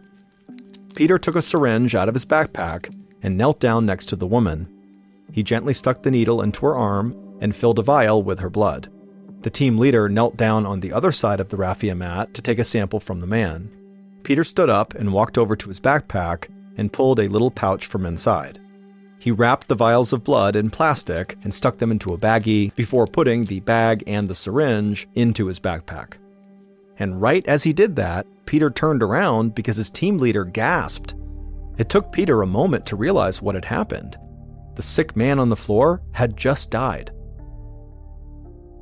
Peter took a syringe out of his backpack and knelt down next to the woman. He gently stuck the needle into her arm and filled a vial with her blood. The team leader knelt down on the other side of the raffia mat to take a sample from the man. Peter stood up and walked over to his backpack and pulled a little pouch from inside. He wrapped the vials of blood in plastic and stuck them into a baggie before putting the bag and the syringe into his backpack. And right as he did that, Peter turned around because his team leader gasped. It took Peter a moment to realize what had happened. The sick man on the floor had just died.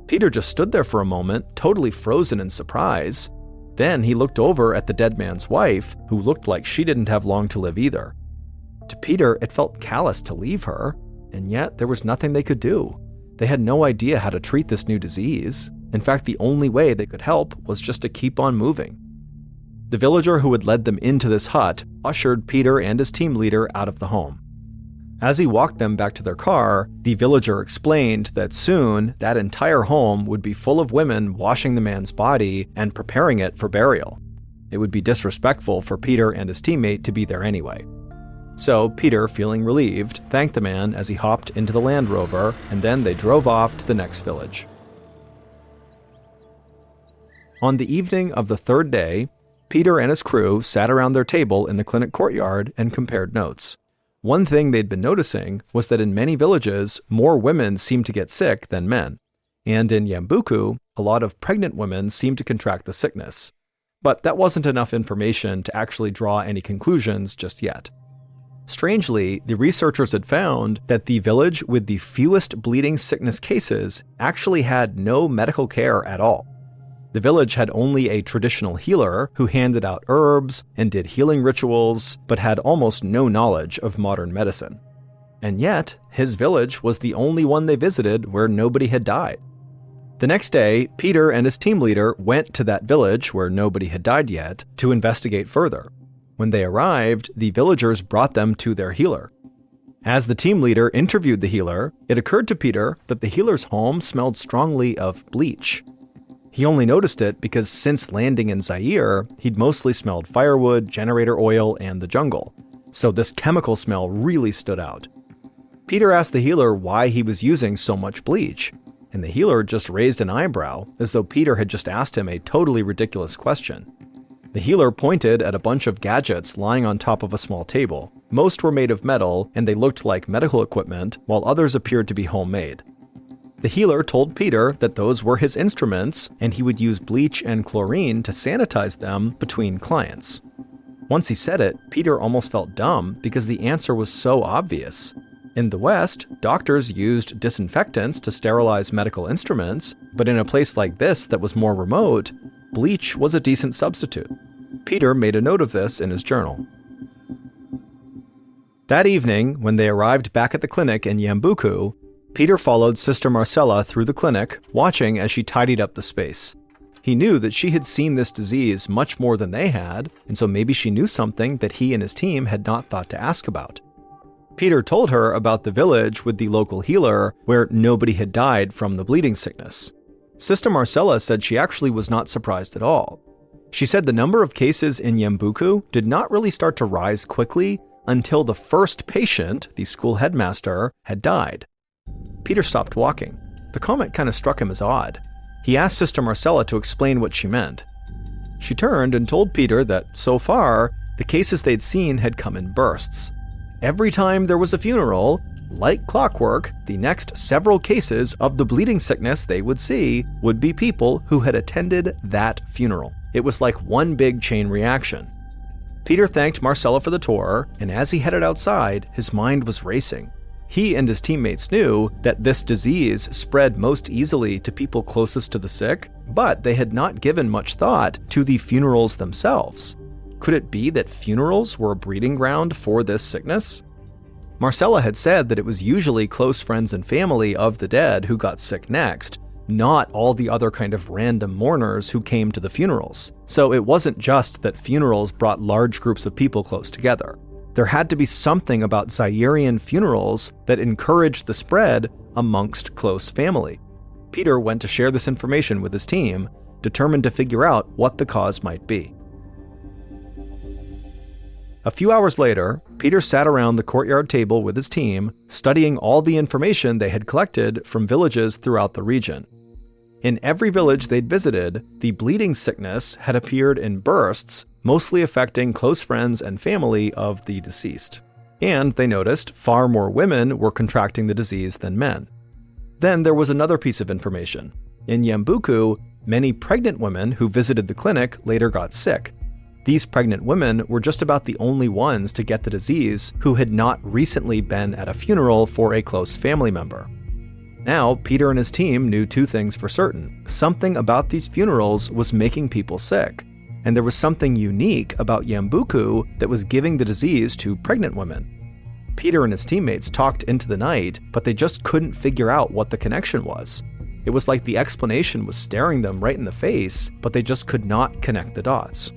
Peter just stood there for a moment, totally frozen in surprise. Then he looked over at the dead man's wife, who looked like she didn't have long to live either. To Peter, it felt callous to leave her, and yet there was nothing they could do. They had no idea how to treat this new disease. In fact, the only way they could help was just to keep on moving. The villager who had led them into this hut ushered Peter and his team leader out of the home. As he walked them back to their car, the villager explained that soon that entire home would be full of women washing the man's body and preparing it for burial. It would be disrespectful for Peter and his teammate to be there anyway. So Peter, feeling relieved, thanked the man as he hopped into the Land Rover, and then they drove off to the next village. On the evening of the third day, Peter and his crew sat around their table in the clinic courtyard and compared notes. One thing they'd been noticing was that in many villages, more women seemed to get sick than men. And in Yambuku, a lot of pregnant women seemed to contract the sickness. But that wasn't enough information to actually draw any conclusions just yet. Strangely, the researchers had found that the village with the fewest bleeding sickness cases actually had no medical care at all. The village had only a traditional healer who handed out herbs and did healing rituals, but had almost no knowledge of modern medicine. And yet, his village was the only one they visited where nobody had died. The next day, Peter and his team leader went to that village where nobody had died yet to investigate further. When they arrived, the villagers brought them to their healer. As the team leader interviewed the healer, it occurred to Peter that the healer's home smelled strongly of bleach. He only noticed it because since landing in Zaire, he'd mostly smelled firewood, generator oil, and the jungle. So this chemical smell really stood out. Peter asked the healer why he was using so much bleach, and the healer just raised an eyebrow as though Peter had just asked him a totally ridiculous question. The healer pointed at a bunch of gadgets lying on top of a small table. Most were made of metal, and they looked like medical equipment, while others appeared to be homemade. The healer told Peter that those were his instruments, and he would use bleach and chlorine to sanitize them between clients. Once he said it, Peter almost felt dumb because the answer was so obvious. In the West, doctors used disinfectants to sterilize medical instruments, but in a place like this that was more remote, bleach was a decent substitute. Peter made a note of this in his journal. That evening, when they arrived back at the clinic in Yambuku, Peter followed Sister Marcella through the clinic, watching as she tidied up the space. He knew that she had seen this disease much more than they had, and so maybe she knew something that he and his team had not thought to ask about. Peter told her about the village with the local healer where nobody had died from the bleeding sickness. Sister Marcella said she actually was not surprised at all. She said the number of cases in Yambuku did not really start to rise quickly until the first patient, the school headmaster, had died. Peter stopped walking. The comment kind of struck him as odd. He asked Sister Marcella to explain what she meant. She turned and told Peter that, so far, the cases they'd seen had come in bursts. Every time there was a funeral, like clockwork, the next several cases of the bleeding sickness they would see would be people who had attended that funeral. It was like one big chain reaction. Peter thanked Marcella for the tour, and as he headed outside, his mind was racing. He and his teammates knew that this disease spread most easily to people closest to the sick, but they had not given much thought to the funerals themselves. Could it be that funerals were a breeding ground for this sickness? Marcella had said that it was usually close friends and family of the dead who got sick next, not all the other kind of random mourners who came to the funerals. So it wasn't just that funerals brought large groups of people close together. There had to be something about Zairian funerals that encouraged the spread amongst close family. Peter went to share this information with his team, determined to figure out what the cause might be. A few hours later, Peter sat around the courtyard table with his team, studying all the information they had collected from villages throughout the region. In every village they'd visited, the bleeding sickness had appeared in bursts, mostly affecting close friends and family of the deceased. And they noticed far more women were contracting the disease than men. Then there was another piece of information. In Yambuku, many pregnant women who visited the clinic later got sick. These pregnant women were just about the only ones to get the disease who had not recently been at a funeral for a close family member. Now, Peter and his team knew two things for certain. Something about these funerals was making people sick, and there was something unique about Yambuku that was giving the disease to pregnant women. Peter and his teammates talked into the night, but they just couldn't figure out what the connection was. It was like the explanation was staring them right in the face, but they just could not connect the dots.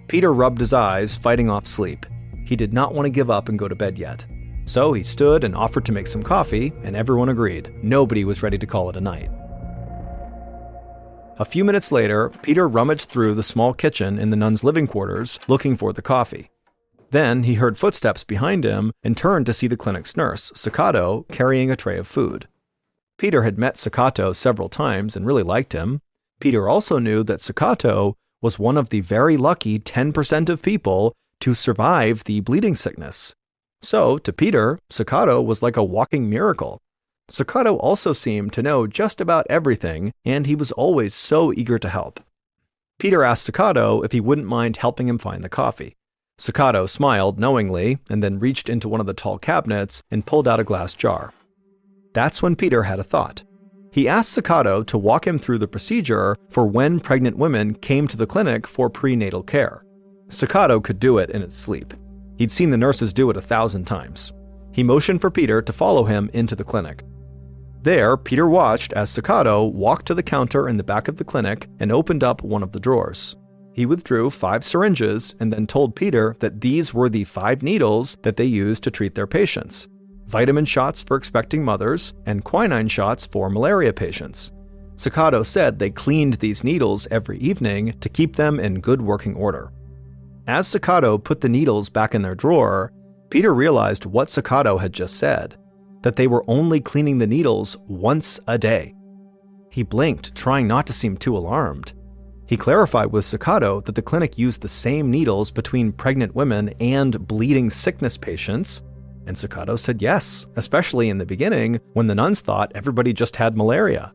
Peter rubbed his eyes, fighting off sleep. He did not want to give up and go to bed yet. So he stood and offered to make some coffee, and everyone agreed. Nobody was ready to call it a night. A few minutes later, Peter rummaged through the small kitchen in the nuns' living quarters, looking for the coffee. Then he heard footsteps behind him and turned to see the clinic's nurse, Sakato, carrying a tray of food. Peter had met Sakato several times and really liked him. Peter also knew that Sakato was one of the very lucky 10% of people to survive the bleeding sickness. So, to Peter, Sakato was like a walking miracle. Sakato also seemed to know just about everything, and he was always so eager to help. Peter asked Sakato if he wouldn't mind helping him find the coffee. Sakato smiled knowingly and then reached into one of the tall cabinets and pulled out a glass jar. That's when Peter had a thought. He asked Sakato to walk him through the procedure for when pregnant women came to the clinic for prenatal care. Sakato could do it in his sleep. He'd seen the nurses do it 1,000 times. He motioned for Peter to follow him into the clinic. There, Peter watched as Sakato walked to the counter in the back of the clinic and opened up one of the drawers. He withdrew 5 syringes and then told Peter that these were the 5 needles that they used to treat their patients. Vitamin shots for expecting mothers, and quinine shots for malaria patients. Sakato said they cleaned these needles every evening to keep them in good working order. As Sakato put the needles back in their drawer, Peter realized what Sakato had just said, that they were only cleaning the needles once a day. He blinked, trying not to seem too alarmed. He clarified with Sakato that the clinic used the same needles between pregnant women and bleeding sickness patients, and Sakato said yes, especially in the beginning when the nuns thought everybody just had malaria.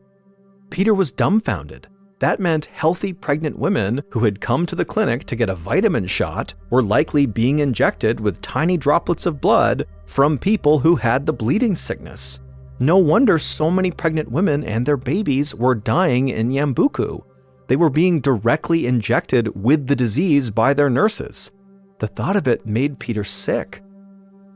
Peter was dumbfounded. That meant healthy pregnant women who had come to the clinic to get a vitamin shot were likely being injected with tiny droplets of blood from people who had the bleeding sickness. No wonder so many pregnant women and their babies were dying in Yambuku. They were being directly injected with the disease by their nurses. The thought of it made Peter sick.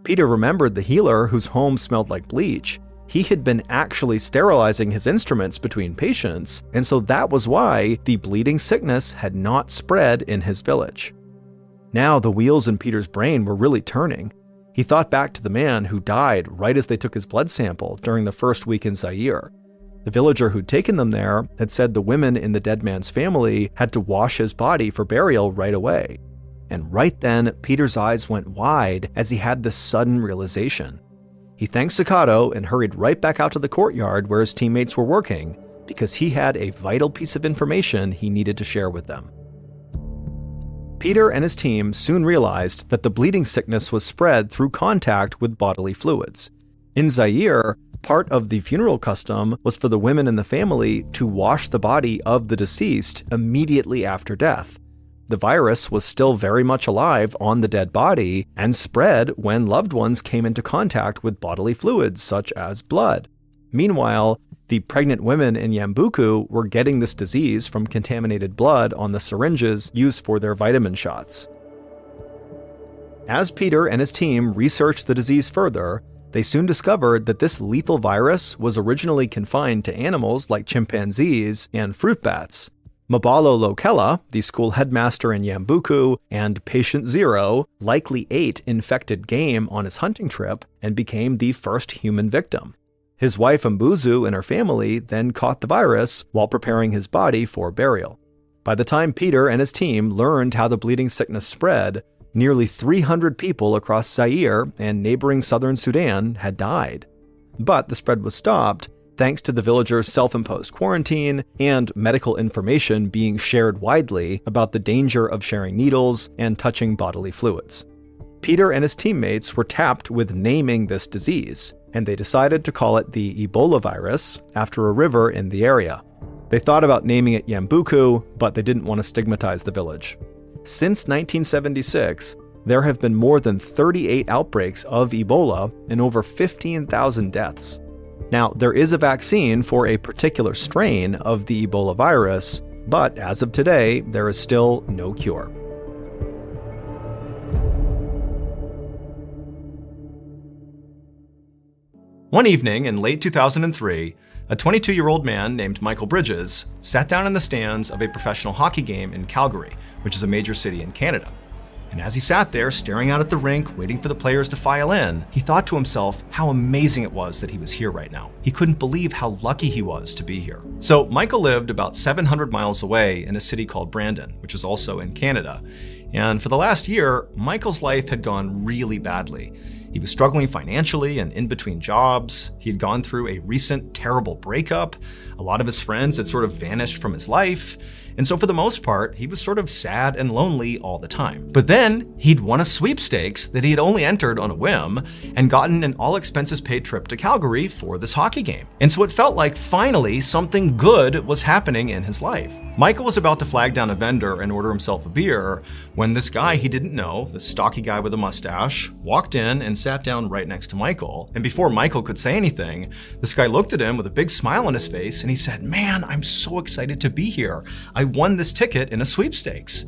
Peter remembered the healer whose home smelled like bleach. He had been actually sterilizing his instruments between patients, and so that was why the bleeding sickness had not spread in his village. Now the wheels in Peter's brain were really turning. He thought back to the man who died right as they took his blood sample during the first week in Zaire. The villager who'd taken them there had said the women in the dead man's family had to wash his body for burial right away. And right then, Peter's eyes went wide as he had this sudden realization. He thanked Sakato and hurried right back out to the courtyard where his teammates were working, because he had a vital piece of information he needed to share with them. Peter and his team soon realized that the bleeding sickness was spread through contact with bodily fluids. In Zaire, part of the funeral custom was for the women in the family to wash the body of the deceased immediately after death. The virus was still very much alive on the dead body and spread when loved ones came into contact with bodily fluids such as blood. Meanwhile, the pregnant women in Yambuku were getting this disease from contaminated blood on the syringes used for their vitamin shots. As Peter and his team researched the disease further, they soon discovered that this lethal virus was originally confined to animals like chimpanzees and fruit bats. Mabalo Loella, the school headmaster in Yambuku, and Patient Zero likely ate infected game on his hunting trip and became the first human victim. His wife Mbuzu and her family then caught the virus while preparing his body for burial. By the time Peter and his team learned how the bleeding sickness spread, nearly 300 people across Zaire and neighboring southern Sudan had died. But the spread was stopped thanks to the villagers' self-imposed quarantine and medical information being shared widely about the danger of sharing needles and touching bodily fluids. Peter and his teammates were tapped with naming this disease, and they decided to call it the Ebola virus after a river in the area. They thought about naming it Yambuku, but they didn't want to stigmatize the village. Since 1976, there have been more than 38 outbreaks of Ebola and over 15,000 deaths. Now, there is a vaccine for a particular strain of the Ebola virus, but as of today, there is still no cure.
One evening in late 2003, a 22-year-old man named Michael Bridges sat down in the stands of a professional hockey game in Calgary, which is a major city in Canada. And as he sat there staring out at the rink, waiting for the players to file in, he thought to himself how amazing it was that he was here right now. He couldn't believe how lucky he was to be here. So Michael lived about 700 miles away in a city called Brandon, which is also in Canada. And for the last year, Michael's life had gone really badly. He was struggling financially and in between jobs. He had gone through a recent terrible breakup. A lot of his friends had sort of vanished from his life. And so for the most part, he was sort of sad and lonely all the time. But then he'd won a sweepstakes that he had only entered on a whim and gotten an all-expenses-paid trip to Calgary for this hockey game. And so it felt like finally something good was happening in his life. Michael was about to flag down a vendor and order himself a beer when this guy he didn't know, this stocky guy with a mustache, walked in and sat down right next to Michael. And before Michael could say anything, this guy looked at him with a big smile on his face and he said, "Man, I'm so excited to be here. I won this ticket in a sweepstakes."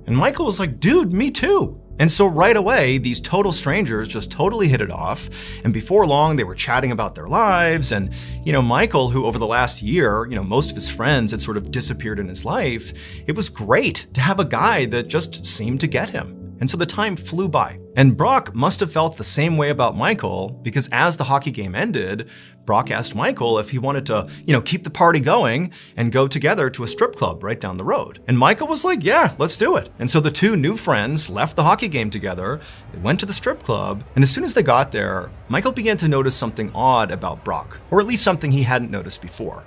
And Michael was like, "Dude, me too." And so right away, these total strangers just totally hit it off. And before long, they were chatting about their lives. And, Michael, who over the last year, most of his friends had sort of disappeared in his life, it was great to have a guy that just seemed to get him. And so the time flew by. And Brock must have felt the same way about Michael, because as the hockey game ended, Brock asked Michael if he wanted to, keep the party going and go together to a strip club right down the road. And Michael was like, "Yeah, let's do it." And so the two new friends left the hockey game together, they went to the strip club, and as soon as they got there, Michael began to notice something odd about Brock, or at least something he hadn't noticed before.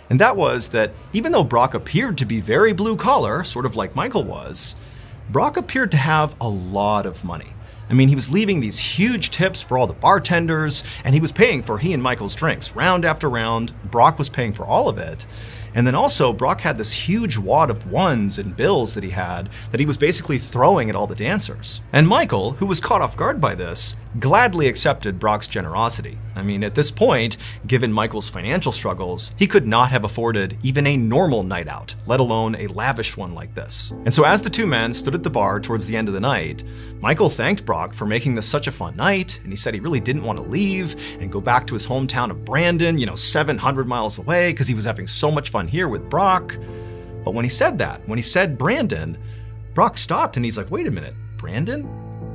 And that was that even though Brock appeared to be very blue collar, sort of like Michael was, Brock appeared to have a lot of money. I mean, he was leaving these huge tips for all the bartenders, and he was paying for he and Michael's drinks round after round. Brock was paying for all of it. And then also, Brock had this huge wad of ones and bills that he was basically throwing at all the dancers. And Michael, who was caught off guard by this, gladly accepted Brock's generosity. I mean, at this point, given Michael's financial struggles, he could not have afforded even a normal night out, let alone a lavish one like this. And so as the two men stood at the bar towards the end of the night, Michael thanked Brock for making this such a fun night, and he said he really didn't want to leave and go back to his hometown of Brandon, 700 miles away, because he was having so much fun here with Brock. But when he said Brandon, Brock stopped and he's like, "Wait a minute, Brandon?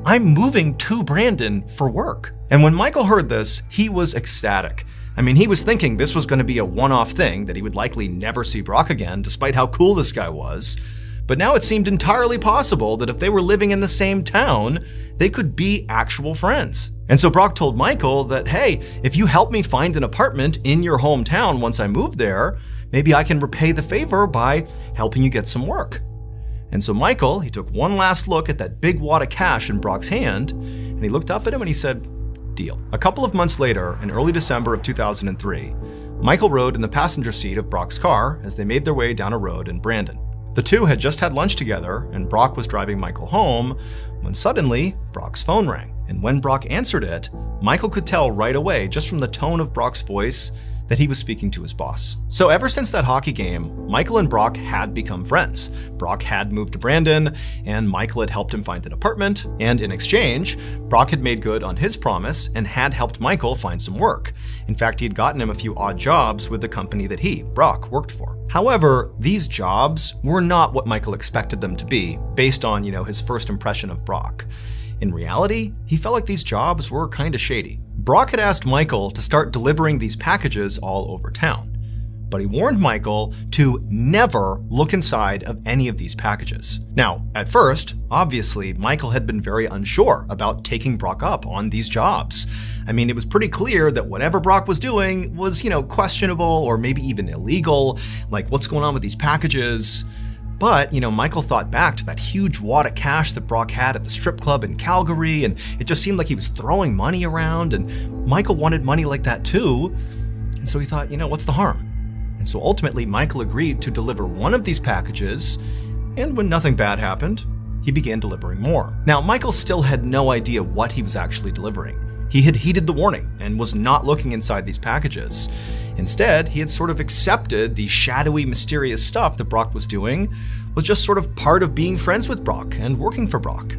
I'm moving to Brandon for work." And when Michael heard this, he was ecstatic. I mean, he was thinking this was going to be a one-off thing, that he would likely never see Brock again, despite how cool this guy was. But now it seemed entirely possible that if they were living in the same town, they could be actual friends. And so Brock told Michael that, "Hey, if you help me find an apartment in your hometown once I move there, maybe I can repay the favor by helping you get some work." And so Michael, he took one last look at that big wad of cash in Brock's hand, and he looked up at him and he said, "Deal." A couple of months later, in early December of 2003, Michael rode in the passenger seat of Brock's car as they made their way down a road in Brandon. The two had just had lunch together, and Brock was driving Michael home, when suddenly Brock's phone rang. And when Brock answered it, Michael could tell right away, just from the tone of Brock's voice,
that he was speaking to his boss. So ever since that hockey game, Michael and Brock had become friends. Brock had moved to Brandon, and Michael had helped him find an apartment, and in exchange, Brock had made good on his promise and had helped Michael find some work. In fact, he had gotten him a few odd jobs with the company that he, Brock, worked for. However, these jobs were not what Michael expected them to be, based on, his first impression of Brock. In reality, he felt like these jobs were kinda shady. Brock had asked Michael to start delivering these packages all over town, but he warned Michael to never look inside of any of these packages. Now, at first, obviously, Michael had been very unsure about taking Brock up on these jobs. I mean, it was pretty clear that whatever Brock was doing was, questionable or maybe even illegal. Like, what's going on with these packages? But, Michael thought back to that huge wad of cash that Brock had at the strip club in Calgary, and it just seemed like he was throwing money around, and Michael wanted money like that too. And so he thought, what's the harm? And so ultimately, Michael agreed to deliver one of these packages, and when nothing bad happened, he began delivering more. Now, Michael still had no idea what he was actually delivering. He had heeded the warning and was not looking inside these packages. Instead, he had sort of accepted the shadowy, mysterious stuff that Brock was doing was just sort of part of being friends with Brock and working for Brock.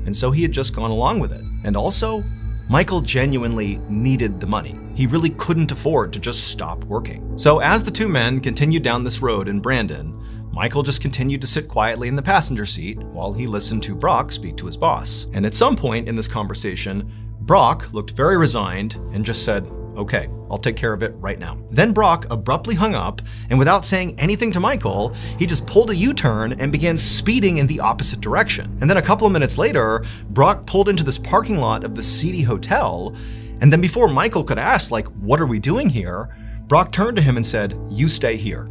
And so he had just gone along with it. And also, Michael genuinely needed the money. He really couldn't afford to just stop working. So as the two men continued down this road in Brandon, Michael just continued to sit quietly in the passenger seat while he listened to Brock speak to his boss. And at some point in this conversation, Brock looked very resigned and just said, "Okay, I'll take care of it right now." Then Brock abruptly hung up, and without saying anything to Michael, he just pulled a U-turn and began speeding in the opposite direction. And then a couple of minutes later, Brock pulled into this parking lot of the seedy hotel, and then before Michael could ask, what are we doing here? Brock turned to him and said, "You stay here."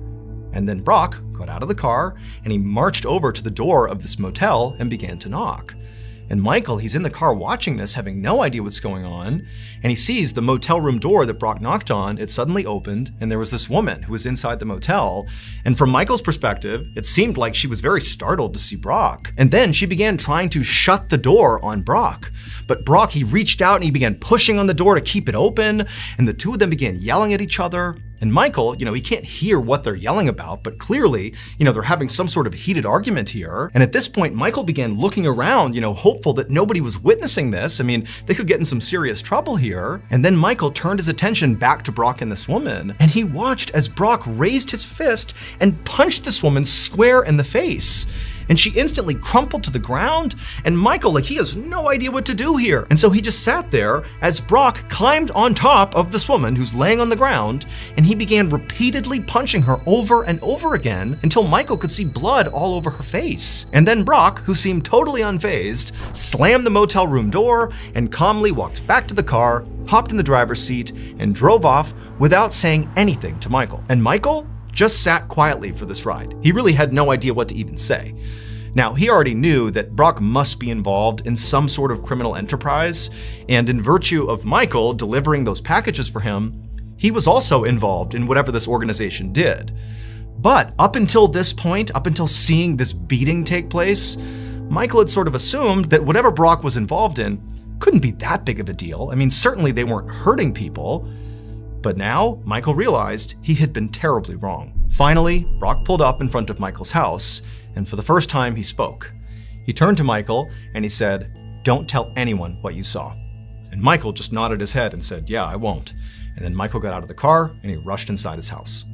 And then Brock got out of the car, and he marched over to the door of this motel and began to knock. And Michael, he's in the car watching this, having no idea what's going on, and he sees the motel room door that Brock knocked on, it suddenly opened, and there was this woman who was inside the motel, and from Michael's perspective, it seemed like she was very startled to see Brock. And then she began trying to shut the door on Brock. But Brock, he reached out and he began pushing on the door to keep it open, and the two of them began yelling at each other. And Michael, he can't hear what they're yelling about, but clearly, they're having some sort of heated argument here. And at this point, Michael began looking around, hopeful that nobody was witnessing this. I mean, they could get in some serious trouble here. And then Michael turned his attention back to Brock and this woman, and he watched as Brock raised his fist and punched this woman square in the face. And she instantly crumpled to the ground, and Michael, he has no idea what to do here. And so he just sat there as Brock climbed on top of this woman who's laying on the ground, and he began repeatedly punching her over and over again until Michael could see blood all over her face. And then Brock, who seemed totally unfazed, slammed the motel room door and calmly walked back to the car, hopped in the driver's seat, and drove off without saying anything to Michael. And Michael just sat quietly for this ride. He really had no idea what to even say. Now, he already knew that Brock must be involved in some sort of criminal enterprise, and in virtue of Michael delivering those packages for him, he was also involved in whatever this organization did. But up until this point, up until seeing this beating take place, Michael had sort of assumed that whatever Brock was involved in couldn't be that big of a deal. I mean, certainly they weren't hurting people. But now, Michael realized he had been terribly wrong. Finally, Brock pulled up in front of Michael's house, and for the first time he spoke. He turned to Michael and he said, "Don't tell anyone what you saw." And Michael just nodded his head and said, "Yeah, I won't." And then Michael got out of the car and he rushed inside his house.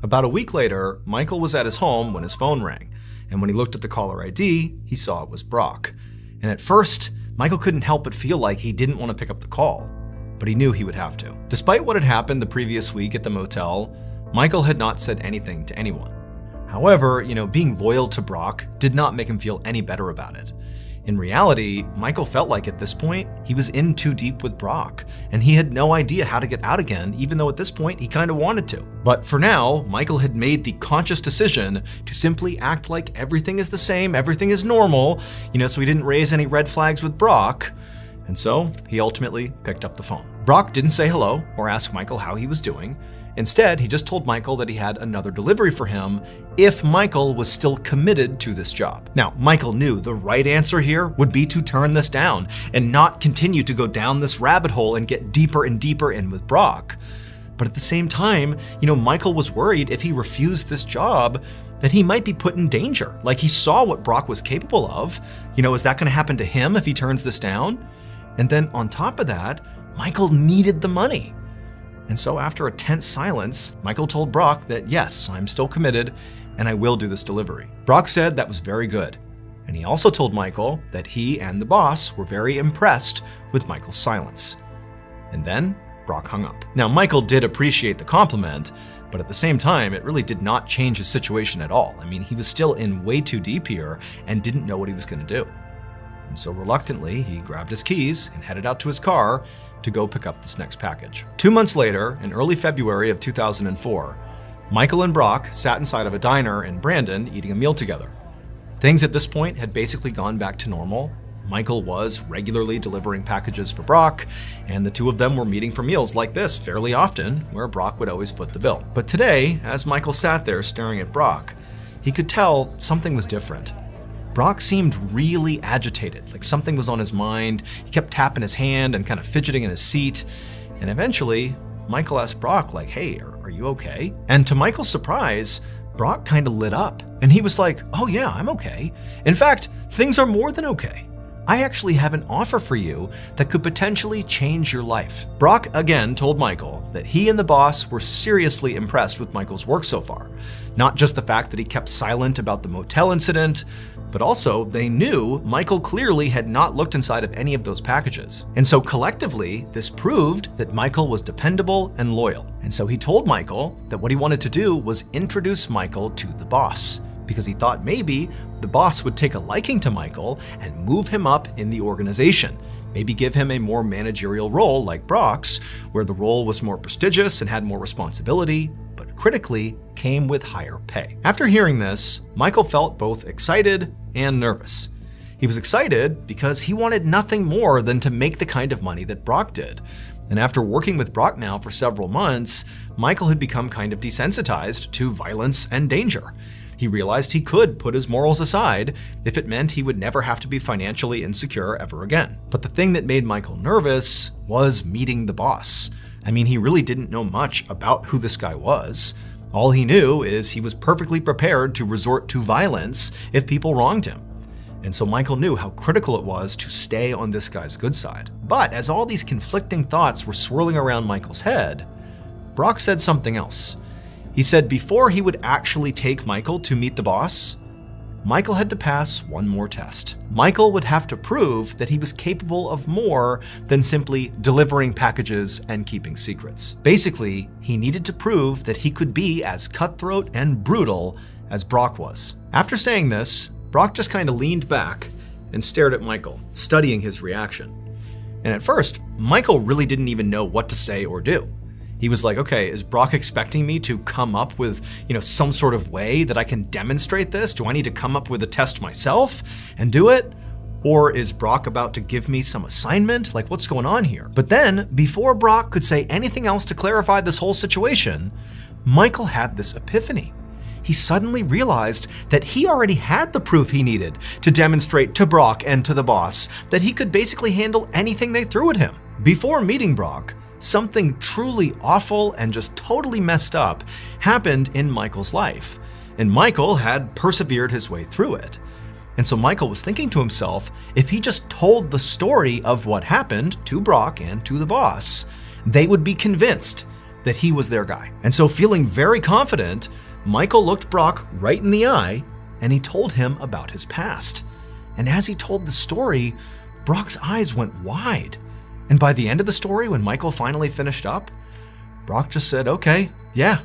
About a week later, Michael was at his home when his phone rang, and when he looked at the caller ID, he saw it was Brock. And at first, Michael couldn't help but feel like he didn't want to pick up the call, but he knew he would have to. Despite what had happened the previous week at the motel, Michael had not said anything to anyone. However, being loyal to Brock did not make him feel any better about it. In reality, Michael felt like at this point, he was in too deep with Brock, and he had no idea how to get out again, even though at this point he kind of wanted to. But for now, Michael had made the conscious decision to simply act like everything is the same, everything is normal, so he didn't raise any red flags with Brock. And so he ultimately picked up the phone. Brock didn't say hello or ask Michael how he was doing. Instead, he just told Michael that he had another delivery for him if Michael was still committed to this job. Now, Michael knew the right answer here would be to turn this down and not continue to go down this rabbit hole and get deeper and deeper in with Brock. But at the same time, Michael was worried if he refused this job that he might be put in danger. Like, he saw what Brock was capable of. Is that going to happen to him if he turns this down? And then on top of that, Michael needed the money. And so after a tense silence, Michael told Brock that yes, I'm still committed and I will do this delivery. Brock said that was very good. And he also told Michael that he and the boss were very impressed with Michael's silence. And then Brock hung up. Now, Michael did appreciate the compliment, but at the same time, it really did not change his situation at all. I mean, he was still in way too deep here and didn't know what he was going to do. And so reluctantly, he grabbed his keys and headed out to his car to go pick up this next package. 2 months later, in early February of 2004, Michael and Brock sat inside of a diner in Brandon eating a meal together. Things at this point had basically gone back to normal. Michael was regularly delivering packages for Brock, and the two of them were meeting for meals like this fairly often, where Brock would always foot the bill. But today, as Michael sat there staring at Brock, he could tell something was different. Brock seemed really agitated, like something was on his mind. He kept tapping his hand and kind of fidgeting in his seat. And eventually, Michael asked Brock, like, hey, are you okay? And to Michael's surprise, Brock kind of lit up. And he was like, oh yeah, I'm okay. In fact, things are more than okay. I actually have an offer for you that could potentially change your life. Brock again told Michael that he and the boss were seriously impressed with Michael's work so far. Not just the fact that he kept silent about the motel incident, but also they knew Michael clearly had not looked inside of any of those packages. And so collectively, this proved that Michael was dependable and loyal. And so he told Michael that what he wanted to do was introduce Michael to the boss, because he thought maybe the boss would take a liking to Michael and move him up in the organization. Maybe give him a more managerial role like Brock's, where the role was more prestigious and had more responsibility, but critically came with higher pay. After hearing this, Michael felt both excited and nervous. He was excited because he wanted nothing more than to make the kind of money that Brock did. And after working with Brock now for several months, Michael had become kind of desensitized to violence and danger. He realized he could put his morals aside if it meant he would never have to be financially insecure ever again. But the thing that made Michael nervous was meeting the boss. I mean, he really didn't know much about who this guy was. All he knew is he was perfectly prepared to resort to violence if people wronged him. And so Michael knew how critical it was to stay on this guy's good side. But as all these conflicting thoughts were swirling around Michael's head, Brock said something else. He said before he would actually take Michael to meet the boss, Michael had to pass one more test. Michael would have to prove that he was capable of more than simply delivering packages and keeping secrets. Basically, he needed to prove that he could be as cutthroat and brutal as Brock was. After saying this, Brock just kind of leaned back and stared at Michael, studying his reaction. And at first, Michael really didn't even know what to say or do. He was like, okay, is Brock expecting me to come up with, some sort of way that I can demonstrate this? Do I need to come up with a test myself and do it? Or is Brock about to give me some assignment? Like, what's going on here? But then, before Brock could say anything else to clarify this whole situation, Michael had this epiphany. He suddenly realized that he already had the proof he needed to demonstrate to Brock and to the boss that he could basically handle anything they threw at him. Before meeting Brock, something truly awful and just totally messed up happened in Michael's life, and Michael had persevered his way through it. And so Michael was thinking to himself, if he just told the story of what happened to Brock and to the boss, they would be convinced that he was their guy. And so feeling very confident, Michael looked Brock right in the eye and he told him about his past. And as he told the story, Brock's eyes went wide. And by the end of the story, when Michael finally finished up, Brock just said, okay, yeah,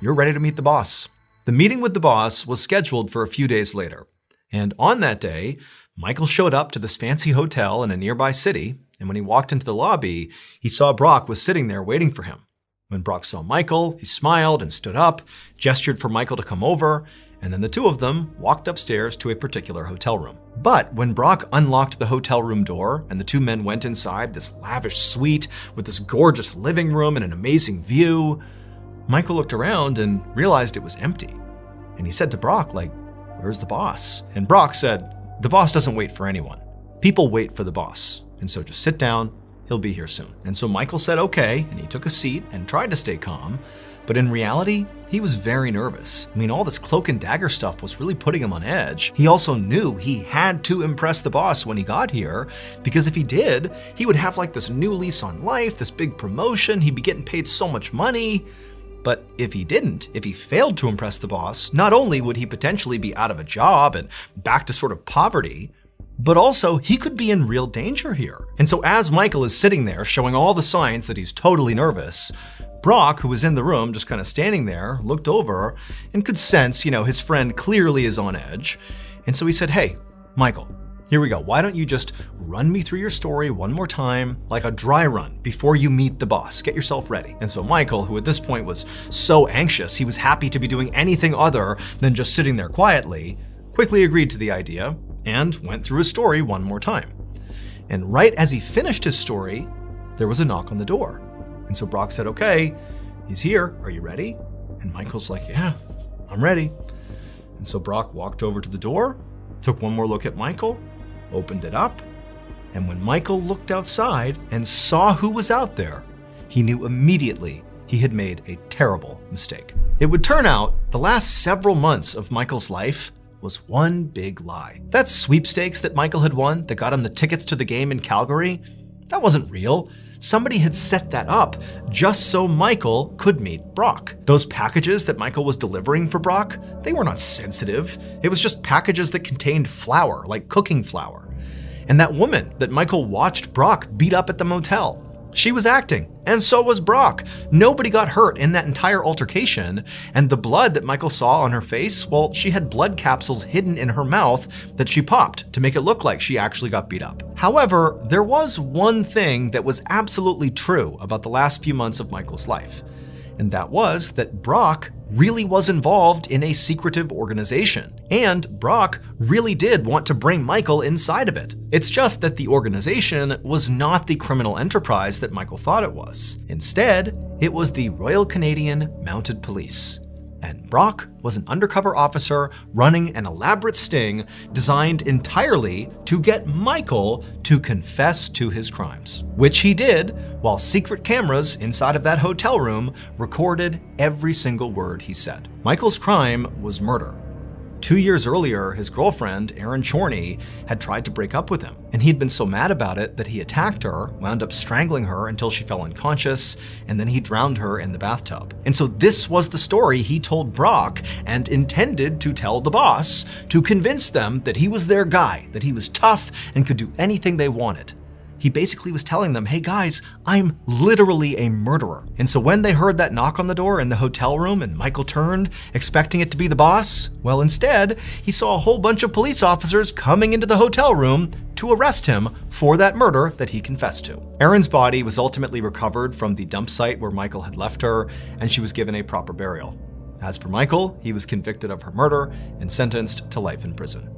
you're ready to meet the boss. The meeting with the boss was scheduled for a few days later. And on that day, Michael showed up to this fancy hotel in a nearby city. And when he walked into the lobby, he saw Brock was sitting there waiting for him. When Brock saw Michael, he smiled and stood up, gestured for Michael to come over, and then the two of them walked upstairs to a particular hotel room. But when Brock unlocked the hotel room door and the two men went inside this lavish suite with this gorgeous living room and an amazing view, Michael looked around and realized it was empty. And he said to Brock, like, "Where's the boss?" And Brock said, "The boss doesn't wait for anyone. People wait for the boss. And so just sit down, he'll be here soon." And so Michael said okay, and he took a seat and tried to stay calm. But in reality, he was very nervous. I mean, all this cloak and dagger stuff was really putting him on edge. He also knew he had to impress the boss when he got here, because if he did, he would have like this new lease on life, this big promotion, he'd be getting paid so much money. But if he didn't, if he failed to impress the boss, not only would he potentially be out of a job and back to sort of poverty, but also he could be in real danger here. And so as Michael is sitting there showing all the signs that he's totally nervous, Brock, who was in the room just kind of standing there, looked over and could sense, his friend clearly is on edge. And so he said, "Hey, Michael, here we go. Why don't you just run me through your story one more time, like a dry run, before you meet the boss. Get yourself ready." And so Michael, who at this point was so anxious, he was happy to be doing anything other than just sitting there quietly, quickly agreed to the idea and went through his story one more time. And right as he finished his story, there was a knock on the door. And so Brock said, "Okay, he's here. Are you ready?" And Michael's like, "Yeah, I'm ready." And so Brock walked over to the door, took one more look at Michael, opened it up, and when Michael looked outside and saw who was out there, he knew immediately he had made a terrible mistake. It would turn out the last several months of Michael's life was one big lie. That sweepstakes that Michael had won that got him the tickets to the game in Calgary, that wasn't real. Somebody had set that up just so Michael could meet Brock. Those packages that Michael was delivering for Brock, they were not sensitive. It was just packages that contained flour, like cooking flour. And that woman that Michael watched Brock beat up at the motel, she was acting, and so was Brock. Nobody got hurt in that entire altercation, and the blood that Michael saw on her face, well, she had blood capsules hidden in her mouth that she popped to make it look like she actually got beat up. However, there was one thing that was absolutely true about the last few months of Michael's life, and that was that Brock really was involved in a secretive organization, and Brock really did want to bring Michael inside of it. It's just that the organization was not the criminal enterprise that Michael thought it was. Instead, it was the Royal Canadian Mounted Police. And Brock was an undercover officer running an elaborate sting designed entirely to get Michael to confess to his crimes, which he did while secret cameras inside of that hotel room recorded every single word he said. Michael's crime was murder. 2 years earlier, his girlfriend, Erin Chorney, had tried to break up with him, and he'd been so mad about it that he attacked her, wound up strangling her until she fell unconscious, and then he drowned her in the bathtub. And so this was the story he told Brock and intended to tell the boss to convince them that he was their guy, that he was tough and could do anything they wanted. He basically was telling them, "Hey guys, I'm literally a murderer." And so when they heard that knock on the door in the hotel room and Michael turned, expecting it to be the boss, well, instead, he saw a whole bunch of police officers coming into the hotel room to arrest him for that murder that he confessed to. Erin's body was ultimately recovered from the dump site where Michael had left her, and she was given a proper burial. As for Michael, he was convicted of her murder and sentenced to life in prison.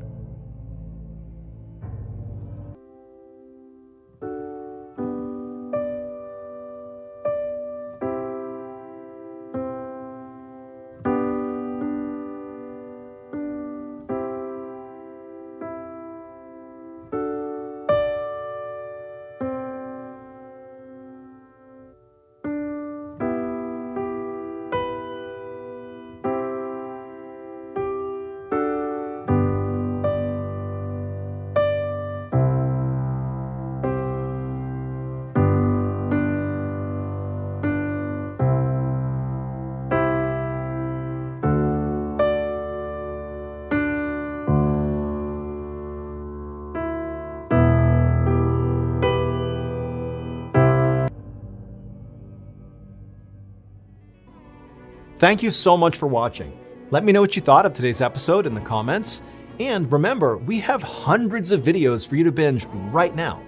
Thank you so much for watching. Let me know what you thought of today's episode in the comments. And remember, we have hundreds of videos for you to binge right now.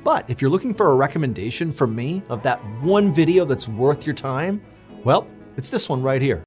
But if you're looking for a recommendation from me of that one video that's worth your time, well, it's this one right here.